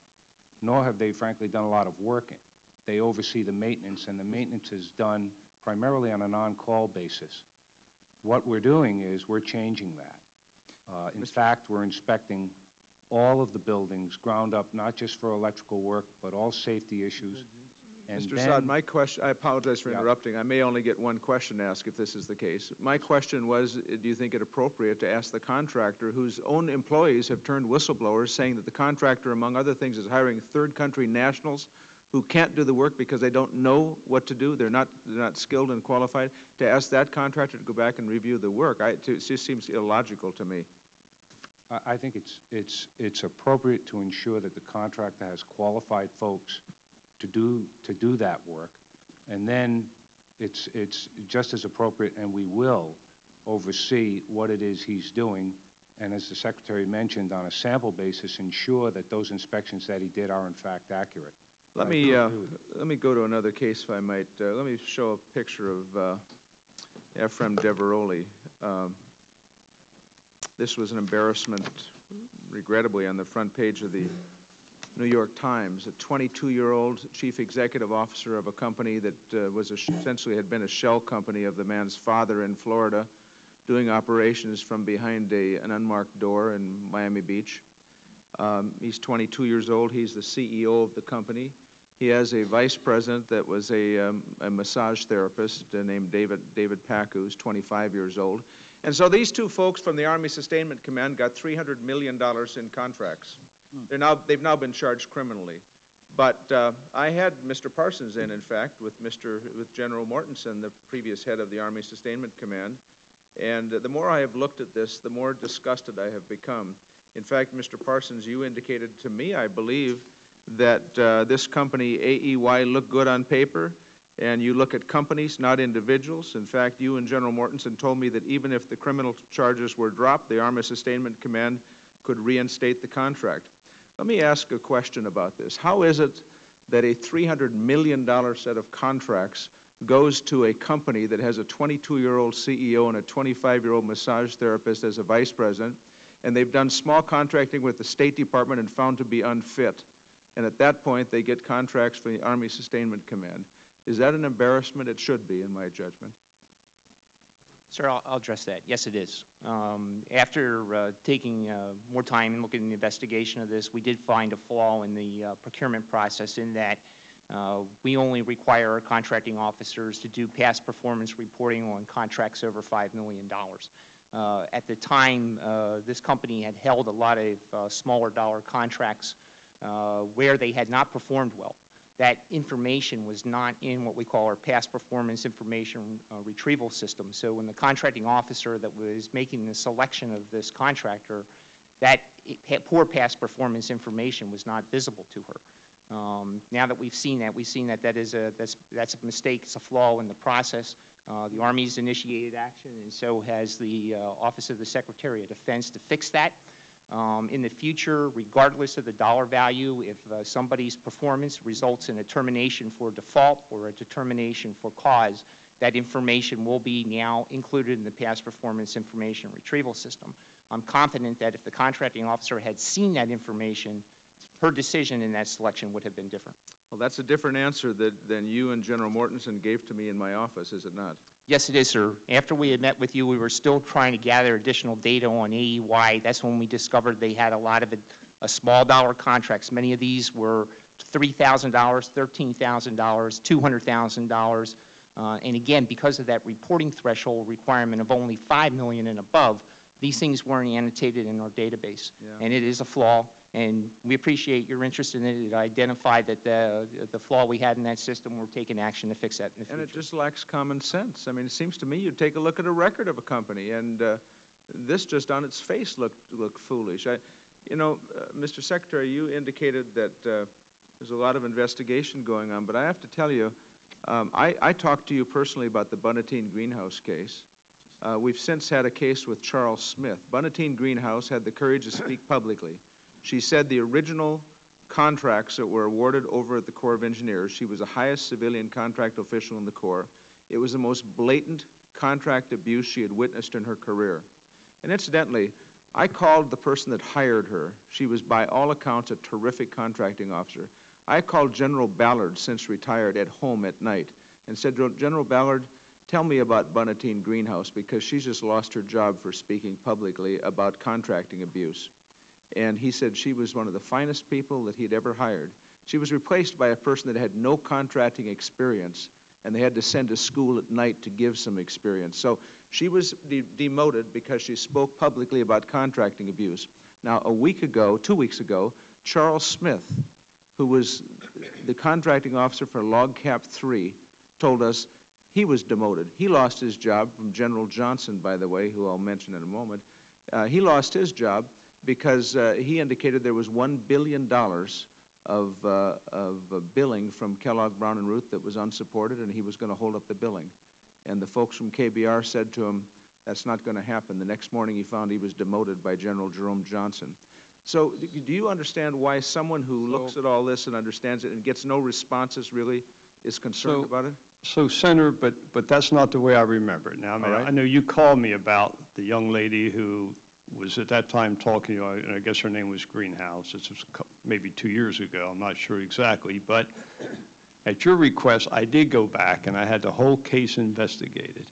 Speaker 12: nor have they, frankly, done a lot of work in. They oversee the maintenance, and the maintenance is done primarily on an on-call basis. What we're doing is we're changing that. In fact, we're inspecting all of the buildings, ground up, not just for electrical work, but all safety issues. And
Speaker 11: Mr. Assad, my question, I apologize for interrupting. I may only get one question asked if this is the case. My question was, do you think it appropriate to ask the contractor whose own employees have turned whistleblowers saying that the contractor, among other things, is hiring third country nationals who can't do the work because they don't know what to do, they're not skilled and qualified, to ask that contractor to go back and review the work? It just seems illogical to me.
Speaker 12: I think it's appropriate to ensure that the contractor has qualified folks to do that work, and then it's just as appropriate, and we will oversee what it is he's doing, and as the Secretary mentioned, on a sample basis, ensure that those inspections that he did are in fact accurate.
Speaker 11: Let me go to another case, if I might. Let me show a picture of Ephraim Deveroli. this was an embarrassment, regrettably, on the front page of the New York Times. A 22-year-old chief executive officer of a company that was essentially had been a shell company of the man's father in Florida, doing operations from behind an unmarked door in Miami Beach. He's 22 years old. He's the CEO of the company. He has a vice president that was a massage therapist named David Pack, who's 25 years old. And so these two folks from the Army Sustainment Command got $300 million in contracts. They've now been charged criminally. But I had Mr. Parsons in fact, with General Mortensen, the previous head of the Army Sustainment Command. And the more I have looked at this, the more disgusted I have become. In fact, Mr. Parsons, you indicated to me, I believe, that this company, AEY, looked good on paper, and you look at companies, not individuals. In fact, you and General Mortensen told me that even if the criminal charges were dropped, the Army Sustainment Command could reinstate the contract. Let me ask a question about this. How is it that a $300 million set of contracts goes to a company that has a 22-year-old CEO and a 25-year-old massage therapist as a vice president, and they've done small contracting with the State Department and found to be unfit? And at that point, they get contracts from the Army Sustainment Command. Is that an embarrassment? It should be, in my judgment.
Speaker 13: Sir, I'll address that. Yes, it is. After taking more time and looking at the investigation of this, we did find a flaw in the procurement process in that we only require our contracting officers to do past performance reporting on contracts over $5 million. At the time, this company had held a lot of smaller dollar contracts where they had not performed well. That information was not in what we call our past performance information retrieval system. So when the contracting officer that was making the selection of this contractor, that poor past performance information was not visible to her. Now that we've seen that that's a mistake, it's a flaw in the process. The Army's initiated action, and so has the Office of the Secretary of Defense to fix that. In the future, regardless of the dollar value, if somebody's performance results in a termination for default or a determination for cause, that information will be now included in the past performance information retrieval system. I'm confident that if the contracting officer had seen that information, her decision in that selection would have been different.
Speaker 11: Well, that's a different answer than you and General Mortensen gave to me in my office, is it not?
Speaker 13: Yes, it is, sir. After we had met with you, we were still trying to gather additional data on AEY. That's when we discovered they had a lot of small dollar contracts. Many of these were $3,000, $13,000, $200,000. And again, because of that reporting threshold requirement of only $5 million and above, these things weren't annotated in our database. Yeah. And it is a flaw. And we appreciate your interest in it. It identified that the flaw we had in that system. We're taking action to fix that in the future.
Speaker 11: And it just lacks common sense. I mean, it seems to me you take a look at a record of a company, and this just on its face looked foolish. Mr. Secretary, you indicated that there's a lot of investigation going on, but I have to tell you, I talked to you personally about the Bonatine Greenhouse case. We've since had a case with Charles Smith. Bonatine Greenhouse had the courage to speak publicly. She said the original contracts that were awarded over at the Corps of Engineers, she was the highest civilian contract official in the Corps. It was the most blatant contract abuse she had witnessed in her career. And incidentally, I called the person that hired her. She was by all accounts a terrific contracting officer. I called General Ballard, since retired, at home at night and said, General Ballard, tell me about Bonatine Greenhouse, because she's just lost her job for speaking publicly about contracting abuse. And he said she was one of the finest people that he'd ever hired. She was replaced by a person that had no contracting experience, and they had to send to school at night to give some experience. So she was demoted because she spoke publicly about contracting abuse. Now, 2 weeks ago, Charles Smith, who was the contracting officer for Log Cap 3, told us he was demoted. He lost his job from General Johnson, by the way, who I'll mention in a moment. He lost his job because he indicated there was $1 billion of billing from Kellogg Brown and Root that was unsupported, and he was going to hold up the billing. And the folks from KBR said to him, that's not going to happen. The next morning he found he was demoted by General Jerome Johnson. So do you understand why someone who looks at all this and understands it and gets no responses really is concerned about it?
Speaker 4: So, Senator, but that's not the way I remember it. Now, I know you called me about the young lady who was at that time talking to you, and I guess her name was Greenhouse. This was maybe 2 years ago. I'm not sure exactly. But at your request, I did go back, and I had the whole case investigated.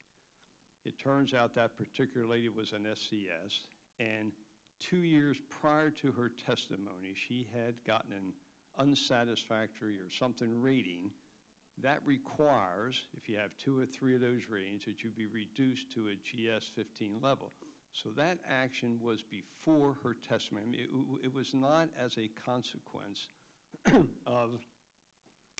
Speaker 4: It turns out that particular lady was an SCS, and 2 years prior to her testimony, she had gotten an unsatisfactory or something rating. That requires, if you have 2 or 3 of those ratings, that you be reduced to a GS 15 level. So that action was before her testimony. I mean, it was not as a consequence of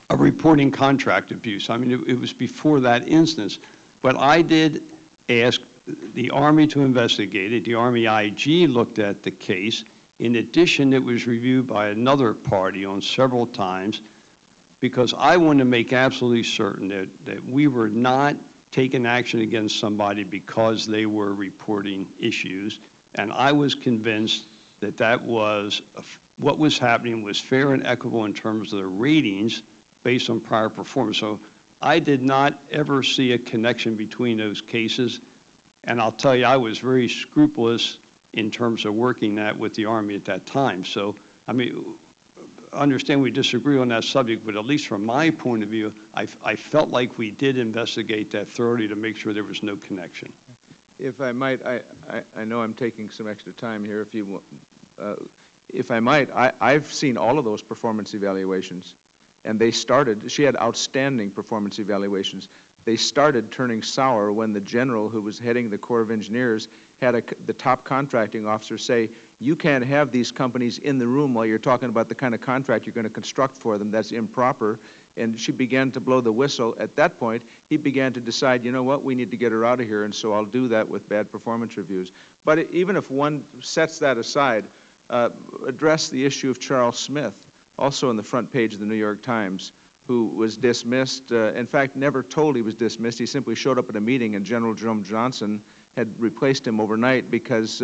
Speaker 4: a reporting contract abuse. I mean, it was before that instance. But I did ask the Army to investigate it. The Army IG looked at the case. In addition, it was reviewed by another party on several times, because I wanted to make absolutely certain that we were not taking action against somebody because they were reporting issues. And I was convinced that what was happening was fair and equitable in terms of the ratings based on prior performance. So I did not ever see a connection between those cases. And I'll tell you, I was very scrupulous in terms of working that with the Army at that time. So, I mean, I understand we disagree on that subject, but at least from my point of view, I felt like we did investigate that thoroughly to make sure there was no connection.
Speaker 11: If I might, I know I'm taking some extra time here. If I might, I've seen all of those performance evaluations, and she had outstanding performance evaluations. They started turning sour when the general who was heading the Corps of Engineers had the top contracting officer say, you can't have these companies in the room while you're talking about the kind of contract you're going to construct for them. That's improper. And she began to blow the whistle. At that point, he began to decide, you know what, we need to get her out of here, and so I'll do that with bad performance reviews. But even if one sets that aside, address the issue of Charles Smith, also on the front page of the New York Times, who was dismissed, in fact, never told he was dismissed. He simply showed up at a meeting, and General Jerome Johnson had replaced him overnight because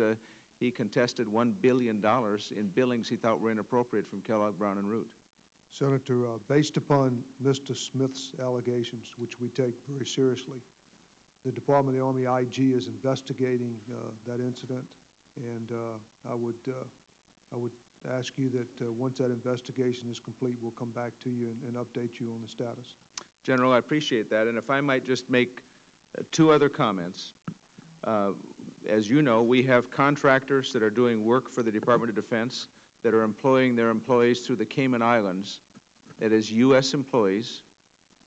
Speaker 11: he contested $1 billion in billings he thought were inappropriate from Kellogg, Brown & Root.
Speaker 6: Senator, based upon Mr. Smith's allegations, which we take very seriously, the Department of the Army IG is investigating that incident, and I would ask you that once that investigation is complete, we'll come back to you and update you on the status.
Speaker 11: General, I appreciate that, and if I might just make 2 other comments. As you know, we have contractors that are doing work for the Department of Defense that are employing their employees through the Cayman Islands. That is U.S. employees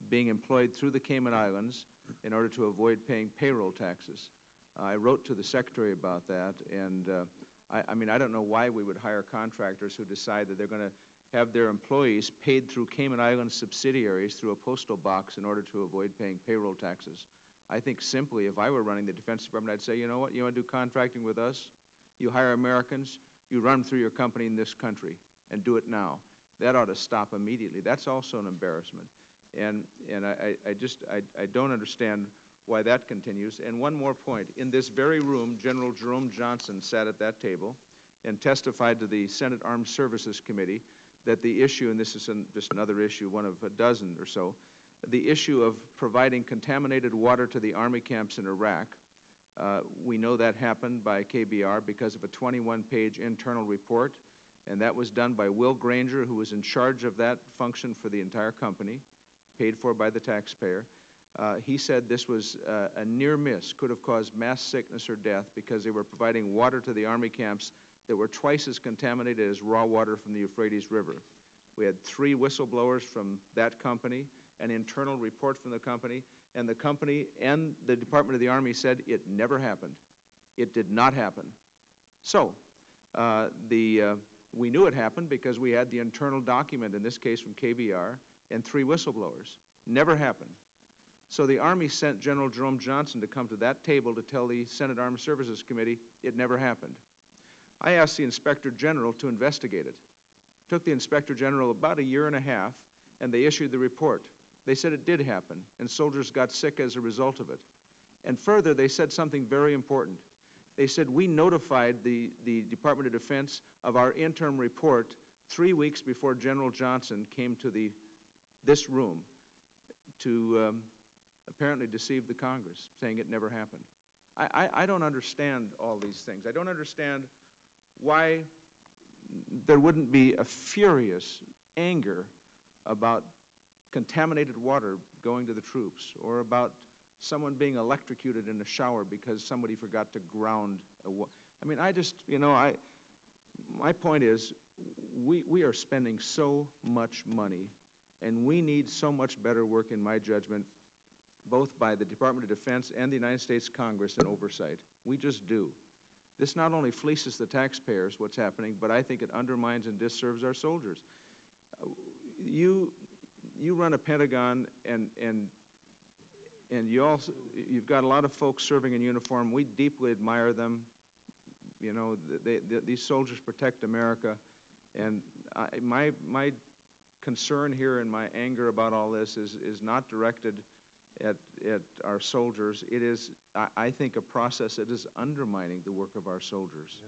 Speaker 11: being employed through the Cayman Islands in order to avoid paying payroll taxes. I wrote to the Secretary about that, and I mean, I don't know why we would hire contractors who decide that they're going to have their employees paid through Cayman Islands subsidiaries through a postal box in order to avoid paying payroll taxes. I think simply, if I were running the Defense Department, I'd say, you know what, you want to do contracting with us? You hire Americans, you run them through your company in this country, and do it now. That ought to stop immediately. That's also an embarrassment. And I don't understand why that continues. And one more point. In this very room, General Jerome Johnson sat at that table and testified to the Senate Armed Services Committee that the issue, and this is just another issue, one of a dozen or so, the issue of providing contaminated water to the Army camps in Iraq. We know that happened by KBR because of a 21-page internal report, and that was done by Will Granger, who was in charge of that function for the entire company, paid for by the taxpayer. He said this was a near miss, could have caused mass sickness or death because they were providing water to the Army camps that were twice as contaminated as raw water from the Euphrates River. We had 3 whistleblowers from that company, an internal report from the company, and the company and the Department of the Army said it never happened. It did not happen. So we knew it happened because we had the internal document, in this case from KBR, and 3 whistleblowers. Never happened. So the Army sent General Jerome Johnson to come to that table to tell the Senate Armed Services Committee it never happened. I asked the Inspector General to investigate it. It took the Inspector General about 1.5 years, and they issued the report. They said it did happen, and soldiers got sick as a result of it. And further, they said something very important. They said, we notified the Department of Defense of our interim report 3 weeks before General Johnson came to this room to apparently deceive the Congress, saying it never happened. I don't understand all these things. I don't understand why there wouldn't be a furious anger about contaminated water going to the troops, or about someone being electrocuted in a shower because somebody forgot to ground I mean, I just, my point is, we are spending so much money, and we need so much better work, in my judgment, both by the Department of Defense and the United States Congress in oversight. We just do. This not only fleeces the taxpayers, what's happening, but I think it undermines and disserves our soldiers. You run a Pentagon, and you've got a lot of folks serving in uniform. We deeply admire them. You know, these soldiers protect America, and my concern here and my anger about all this is not directed at our soldiers. It is, I think, a process that is undermining the work of our soldiers.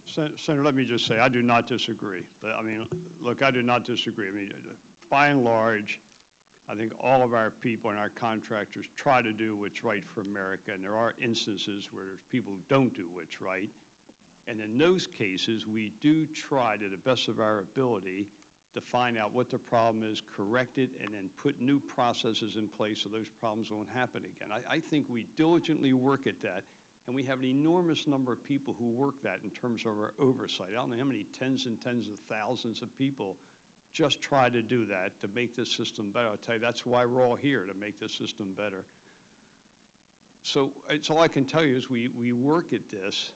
Speaker 4: Senator, let me just say, I do not disagree. I mean, look, I do not disagree. I mean, by and large, I think all of our people and our contractors try to do what's right for America, and there are instances where there's people who don't do what's right. And in those cases, we do try to the best of our ability to find out what the problem is, correct it, and then put new processes in place so those problems won't happen again. I think we diligently work at that, and we have an enormous number of people who work that in terms of our oversight. I don't know how many tens and tens of thousands of people just try to do that to make this system better. I'll tell you, that's why we're all here, to make this system better. So it's all I can tell you is we work at this.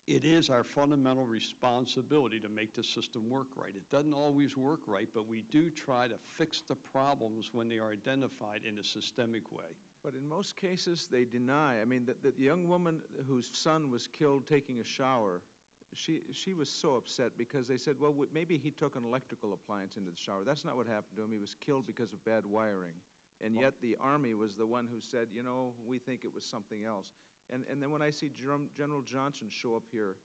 Speaker 4: It is our fundamental responsibility to make the system work right. It doesn't always work right, but we do try to fix the problems when they are identified in a systemic way.
Speaker 11: But in most cases, they deny. I mean, the young woman whose son was killed taking a shower, she was so upset because they said, well, maybe he took an electrical appliance into the shower. That's not what happened to him. He was killed because of bad wiring. And yet the Army was the one who said, you know, we think it was something else. And then when I see General Johnson show up here,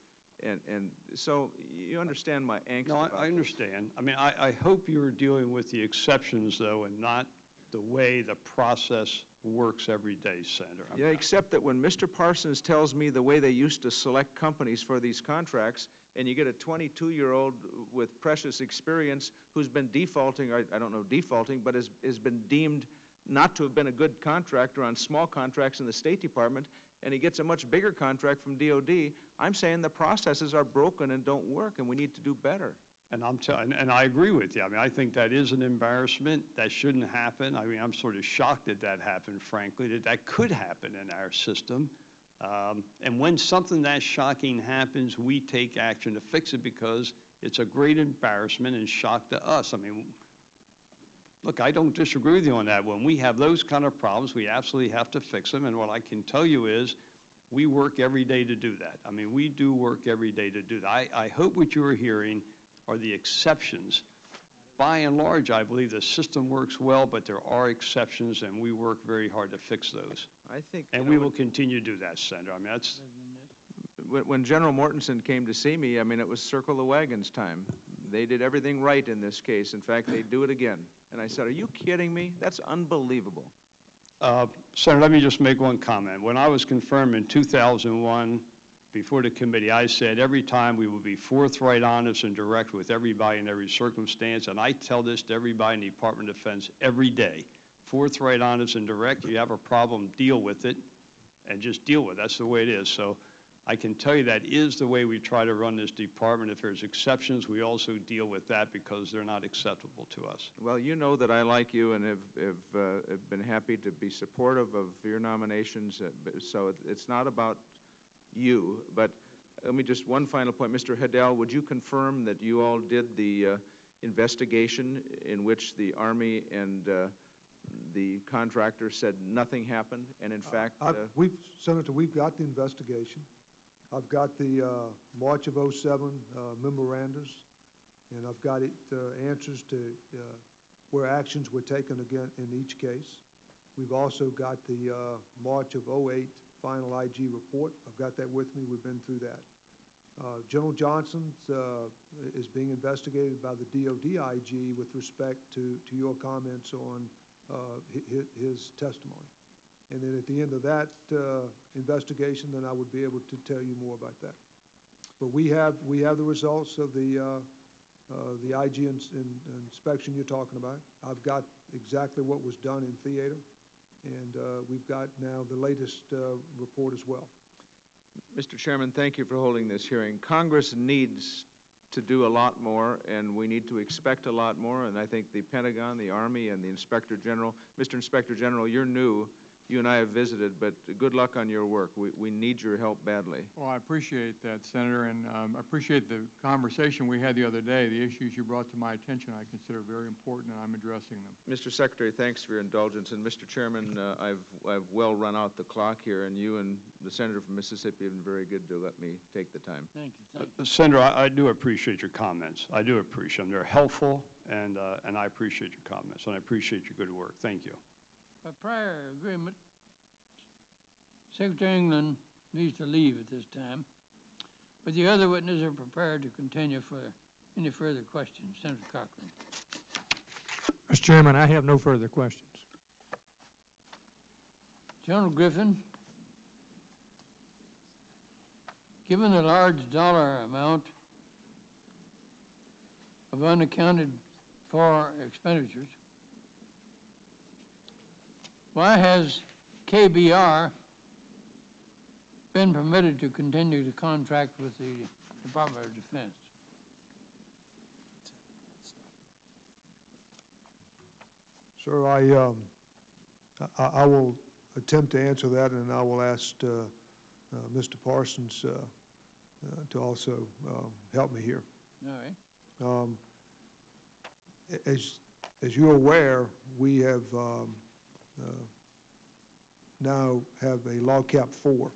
Speaker 11: and so you understand my angst.
Speaker 4: No, I understand. I mean, I hope you're dealing with the exceptions, though, and not the way the process works every day, Senator.
Speaker 11: Yeah, except that when Mr. Parsons tells me the way they used to select companies for these contracts, and you get a 22-year-old with precious experience who's been defaulting, or I don't know defaulting, but has been deemed not to have been a good contractor on small contracts in the State Department, and he gets a much bigger contract from DOD, I'm saying the processes are broken and don't work, and we need to do better.
Speaker 4: And and I agree with you. I mean, I think that is an embarrassment. That shouldn't happen. I mean, I'm sort of shocked that happened, frankly, that could happen in our system. And when something that shocking happens, we take action to fix it because it's a great embarrassment and shock to us. I mean, look, I don't disagree with you on that. When we have those kind of problems, we absolutely have to fix them. And what I can tell you is we work every day to do that. I mean, we do work every day to do that. I hope what you are hearing are the exceptions. By and large, I believe the system works well, but there are exceptions, and we work very hard to fix those.
Speaker 11: I think,
Speaker 4: and we will continue to do that, Senator. I mean, that's.
Speaker 11: When General Mortensen came to see me, I mean, it was circle the wagons time. They did everything right in this case. In fact, they'd do it again. And I said, are you kidding me? That's unbelievable.
Speaker 4: Senator, let me just make one comment. When I was confirmed in 2001 before the committee, I said every time we will be forthright, honest, and direct with everybody in every circumstance. And I tell this to everybody in the Department of Defense every day. Forthright, honest, and direct. You have a problem, deal with it, and just deal with it. That's the way it is. So I can tell you that is the way we try to run this department. If there's exceptions, we also deal with that because they're not acceptable to us.
Speaker 11: Well, you know that I like you and have been happy to be supportive of your nominations. So it's not about you, but let me just, one final point. Mr. Hedel, would you confirm that you all did the investigation in which the Army and the contractor said nothing happened, and in fact...
Speaker 6: Senator, we've got the investigation. I've got the March of '07 memorandums, and I've got answers to where actions were taken again in each case. We've also got the March of '08 final IG report. I've got that with me. We've been through that. General Johnson is being investigated by the DOD IG with respect to your comments on his testimony. And then at the end of that investigation, then I would be able to tell you more about that. But we have the results of the IG inspection you're talking about. I've got exactly what was done in theater, and we've got now the latest report as well.
Speaker 11: Mr. Chairman, thank you for holding this hearing. Congress needs to do a lot more, and we need to expect a lot more, and I think the Pentagon, the Army, and the Inspector General. Mr. Inspector General, you're new. You and I have visited, but good luck on your work. We need your help badly.
Speaker 5: Well, I appreciate that, Senator, and I appreciate the conversation we had the other day. The issues you brought to my attention I consider very important, and I'm addressing them.
Speaker 11: Mr. Secretary, thanks for your indulgence. And Mr. Chairman, I've well run out the clock here, and you and the Senator from Mississippi have been very good to let me take the time.
Speaker 1: Thank you. Thank you.
Speaker 4: Senator, I do appreciate your comments. I do appreciate them. They're helpful, and I appreciate your comments, and I appreciate your good work. Thank you.
Speaker 1: By prior agreement, Secretary England needs to leave at this time, but the other witnesses are prepared to continue for any further questions. Senator Cochran.
Speaker 2: Mr. Chairman, I have no further questions.
Speaker 1: General Griffin, given the large dollar amount of unaccounted for expenditures, why has KBR been permitted to continue to contract with the Department of Defense?
Speaker 6: Sir, I will attempt to answer that, and I will ask Mr. Parsons to also help me here.
Speaker 1: All right.
Speaker 6: As you're aware, we have now have a LOGCAP 4.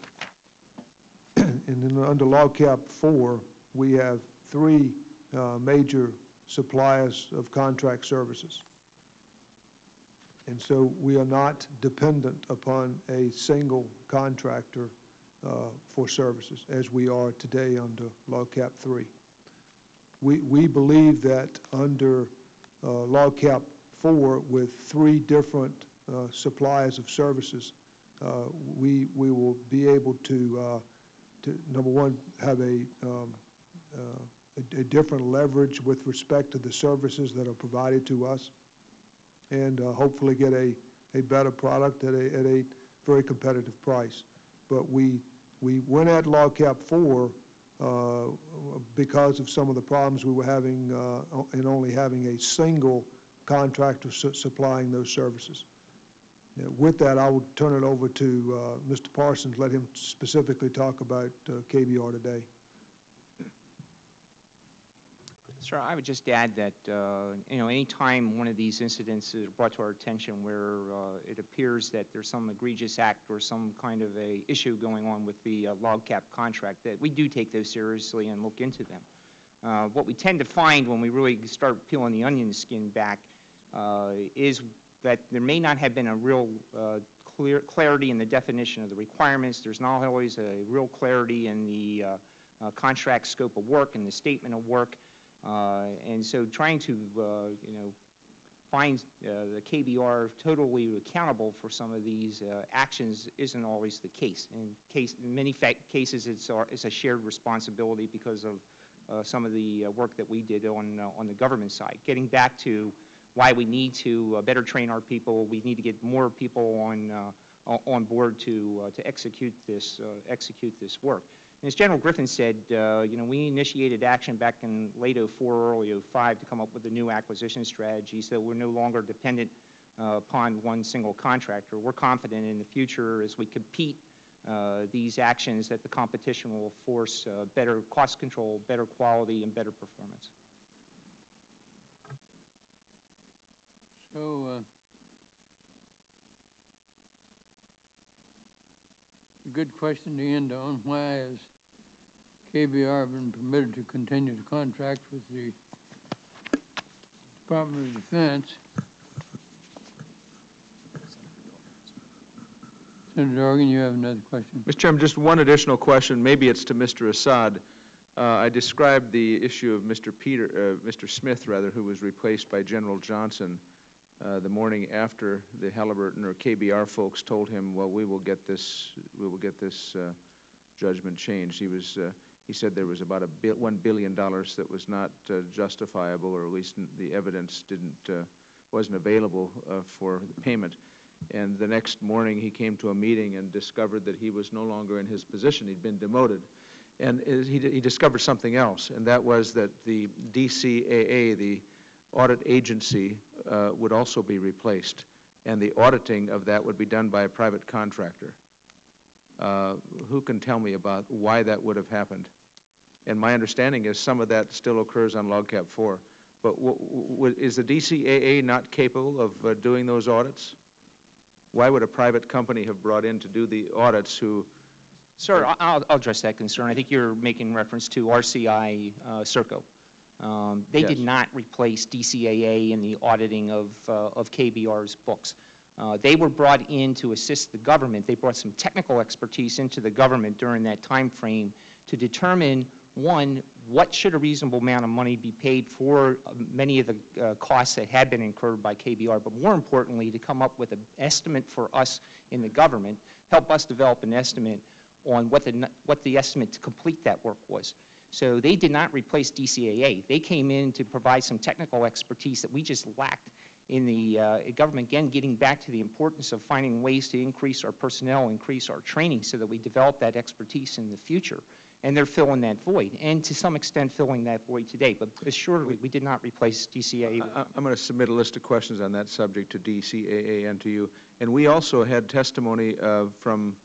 Speaker 6: And then under LOGCAP 4, we have 3 major suppliers of contract services. And so we are not dependent upon a single contractor for services, as we are today under LOGCAP 3. We believe that under LOGCAP 4, with 3 different suppliers of services, we will be able to number one, have a different leverage with respect to the services that are provided to us, and hopefully get a better product at a very competitive price. But we went at LOGCAP 4 because of some of the problems we were having in only having a single contractor supplying those services. With that, I will turn it over to Mr. Parsons, let him specifically talk about KBR today.
Speaker 13: Sir, I would just add that, any time one of these incidents is brought to our attention where it appears that there's some egregious act or some kind of a issue going on with the LOGCAP contract, that we do take those seriously and look into them. What we tend to find when we really start peeling the onion skin back is that there may not have been a real clarity in the definition of the requirements. There's not always a real clarity in the contract scope of work and the statement of work. And so trying to, find the KBR totally accountable for some of these actions isn't always the case. In many cases, it's a shared responsibility because of some of the work that we did on the government side. Getting back to why we need to better train our people, we need to get more people on board to execute this work. And as General Griffin said, we initiated action back in late '04, early '05 to come up with a new acquisition strategy, so we're no longer dependent upon one single contractor. We're confident in the future as we compete these actions that the competition will force better cost control, better quality, and better performance.
Speaker 1: So, a good question to end on. Why has KBR been permitted to continue to contract with the Department of Defense? Senator Dorgan, you have another question.
Speaker 11: Mr. Chairman, just one additional question. Maybe it's to Mr. Assad. I described the issue of Mr. Smith, who was replaced by General Johnson. the morning after the Halliburton or KBR folks told him, well, we will get this judgment changed. He said there was about $1 billion that was not justifiable, or at least the evidence wasn't available for the payment. And the next morning he came to a meeting and discovered that he was no longer in his position. He'd been demoted. And he discovered something else, and that was that the DCAA, the audit agency, would also be replaced, and the auditing of that would be done by a private contractor. Who can tell me about why that would have happened? And my understanding is some of that still occurs on LOGCAP 4. But is the DCAA not capable of doing those audits? Why would a private company have brought in to do the audits who...
Speaker 13: Sir, I'll address that concern. I think you're making reference to RCI Serco. They
Speaker 11: Yes.
Speaker 13: did not replace DCAA in the auditing of KBR's books. They were brought in to assist the government. They brought some technical expertise into the government during that time frame to determine, one, what should a reasonable amount of money be paid for many of the costs that had been incurred by KBR, but more importantly, to come up with an estimate for us in the government, help us develop an estimate on what the estimate to complete that work was. So they did not replace DCAA. They came in to provide some technical expertise that we just lacked in the government, again, getting back to the importance of finding ways to increase our personnel, increase our training so that we develop that expertise in the future. And they're filling that void, and to some extent filling that void today. But assuredly, we did not replace DCAA.
Speaker 11: I'm going to submit a list of questions on that subject to DCAA and to you. And we also had testimony from,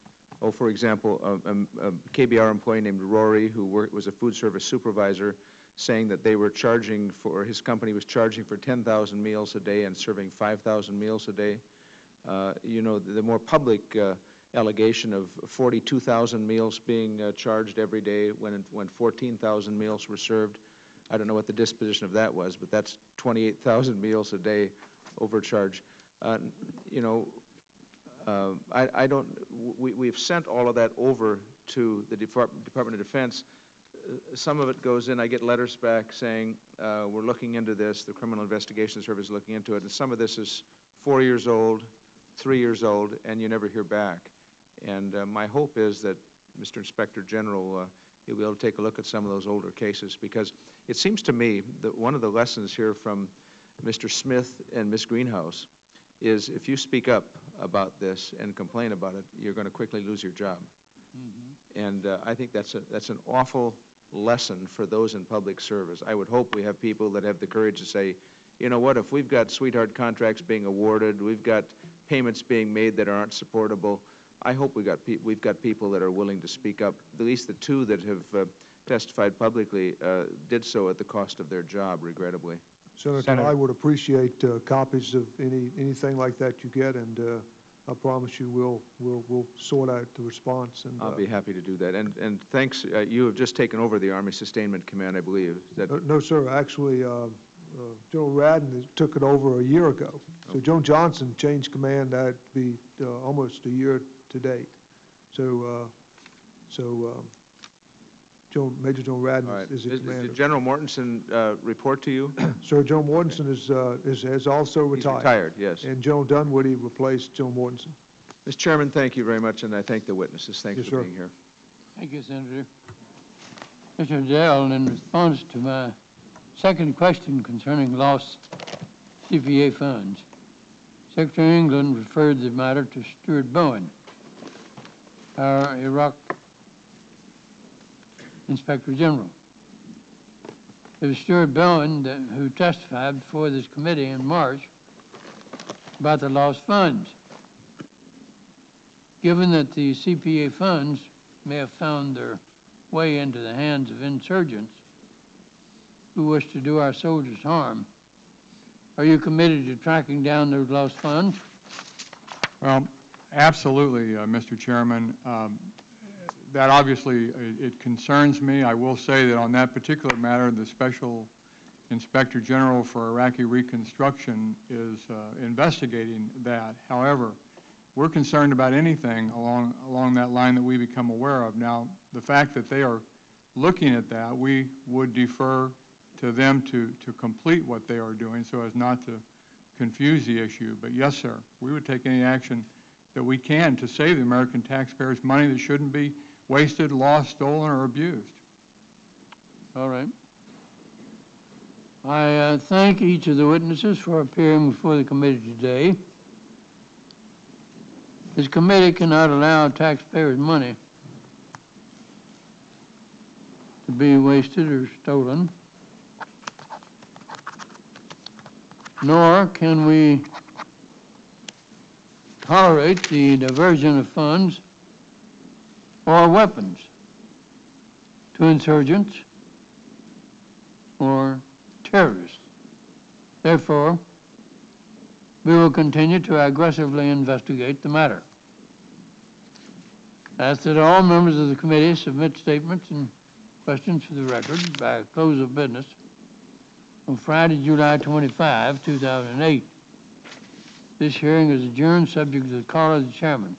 Speaker 11: for example, a KBR employee named Rory, who was a food service supervisor, saying that they were charging for, his company was charging for 10,000 meals a day and serving 5,000 meals a day. You know, the more public allegation of 42,000 meals being charged every day when 14,000 meals were served. I don't know what the disposition of that was, but that's 28,000 meals a day overcharge. You know, we've sent all of that over to the Department of Defense. Some of it goes in, I get letters back saying, we're looking into this, the Criminal Investigation Service is looking into it, and some of this is 4 years old, 3 years old, and you never hear back. And my hope is that Mr. Inspector General, you'll be able to take a look at some of those older cases, because it seems to me that one of the lessons here from Mr. Smith and Ms. Greenhouse is if you speak up about this and complain about it, you're going to quickly lose your job. Mm-hmm. And I think that's an awful lesson for those in public service. I would hope we have people that have the courage to say, you know what, if we've got sweetheart contracts being awarded, we've got payments being made that aren't supportable, I hope we've got people that are willing to speak up. At least the two that have testified publicly did so at the cost of their job, regrettably.
Speaker 6: Senator, I would appreciate copies of anything like that you get, and I promise you we'll sort out the response. And
Speaker 11: I'll be happy to do that. And thanks. You have just taken over the Army Sustainment Command, I believe. Is that...
Speaker 6: No, sir. Actually, General Radin took it over a year ago. So Joan Johnson changed command. That'd be almost a year to date. So, Major General Radin is the commander.
Speaker 11: Did General Mortensen report to you?
Speaker 6: Sir, General Mortensen has also retired.
Speaker 11: He's retired, yes.
Speaker 6: And General Dunwoody replaced General Mortensen.
Speaker 11: Mr. Chairman, thank you very much, and I thank the witnesses. Thanks for being here.
Speaker 1: Thank you, Senator. Mr. Dell, in response to my second question concerning lost CPA funds, Secretary England referred the matter to Stuart Bowen, our Iraq Inspector General. It was Stuart Bowen who testified before this committee in March about the lost funds. Given that the CPA funds may have found their way into the hands of insurgents who wish to do our soldiers harm, are you committed to tracking down those lost funds?
Speaker 5: Well, absolutely, Mr. Chairman. That obviously, it concerns me. I will say that on that particular matter, the Special Inspector General for Iraqi Reconstruction is investigating that. However, we're concerned about anything along that line that we become aware of. Now, the fact that they are looking at that, we would defer to them to complete what they are doing so as not to confuse the issue. But yes, sir, we would take any action that we can to save the American taxpayers money that shouldn't be wasted, lost, stolen, or abused.
Speaker 1: All right. I thank each of the witnesses for appearing before the committee today. This committee cannot allow taxpayers' money to be wasted or stolen, nor can we tolerate the diversion of funds or weapons to insurgents or terrorists. Therefore, we will continue to aggressively investigate the matter. I ask that all members of the committee submit statements and questions for the record by close of business on Friday, July 25, 2008. This hearing is adjourned subject to the call of the chairman.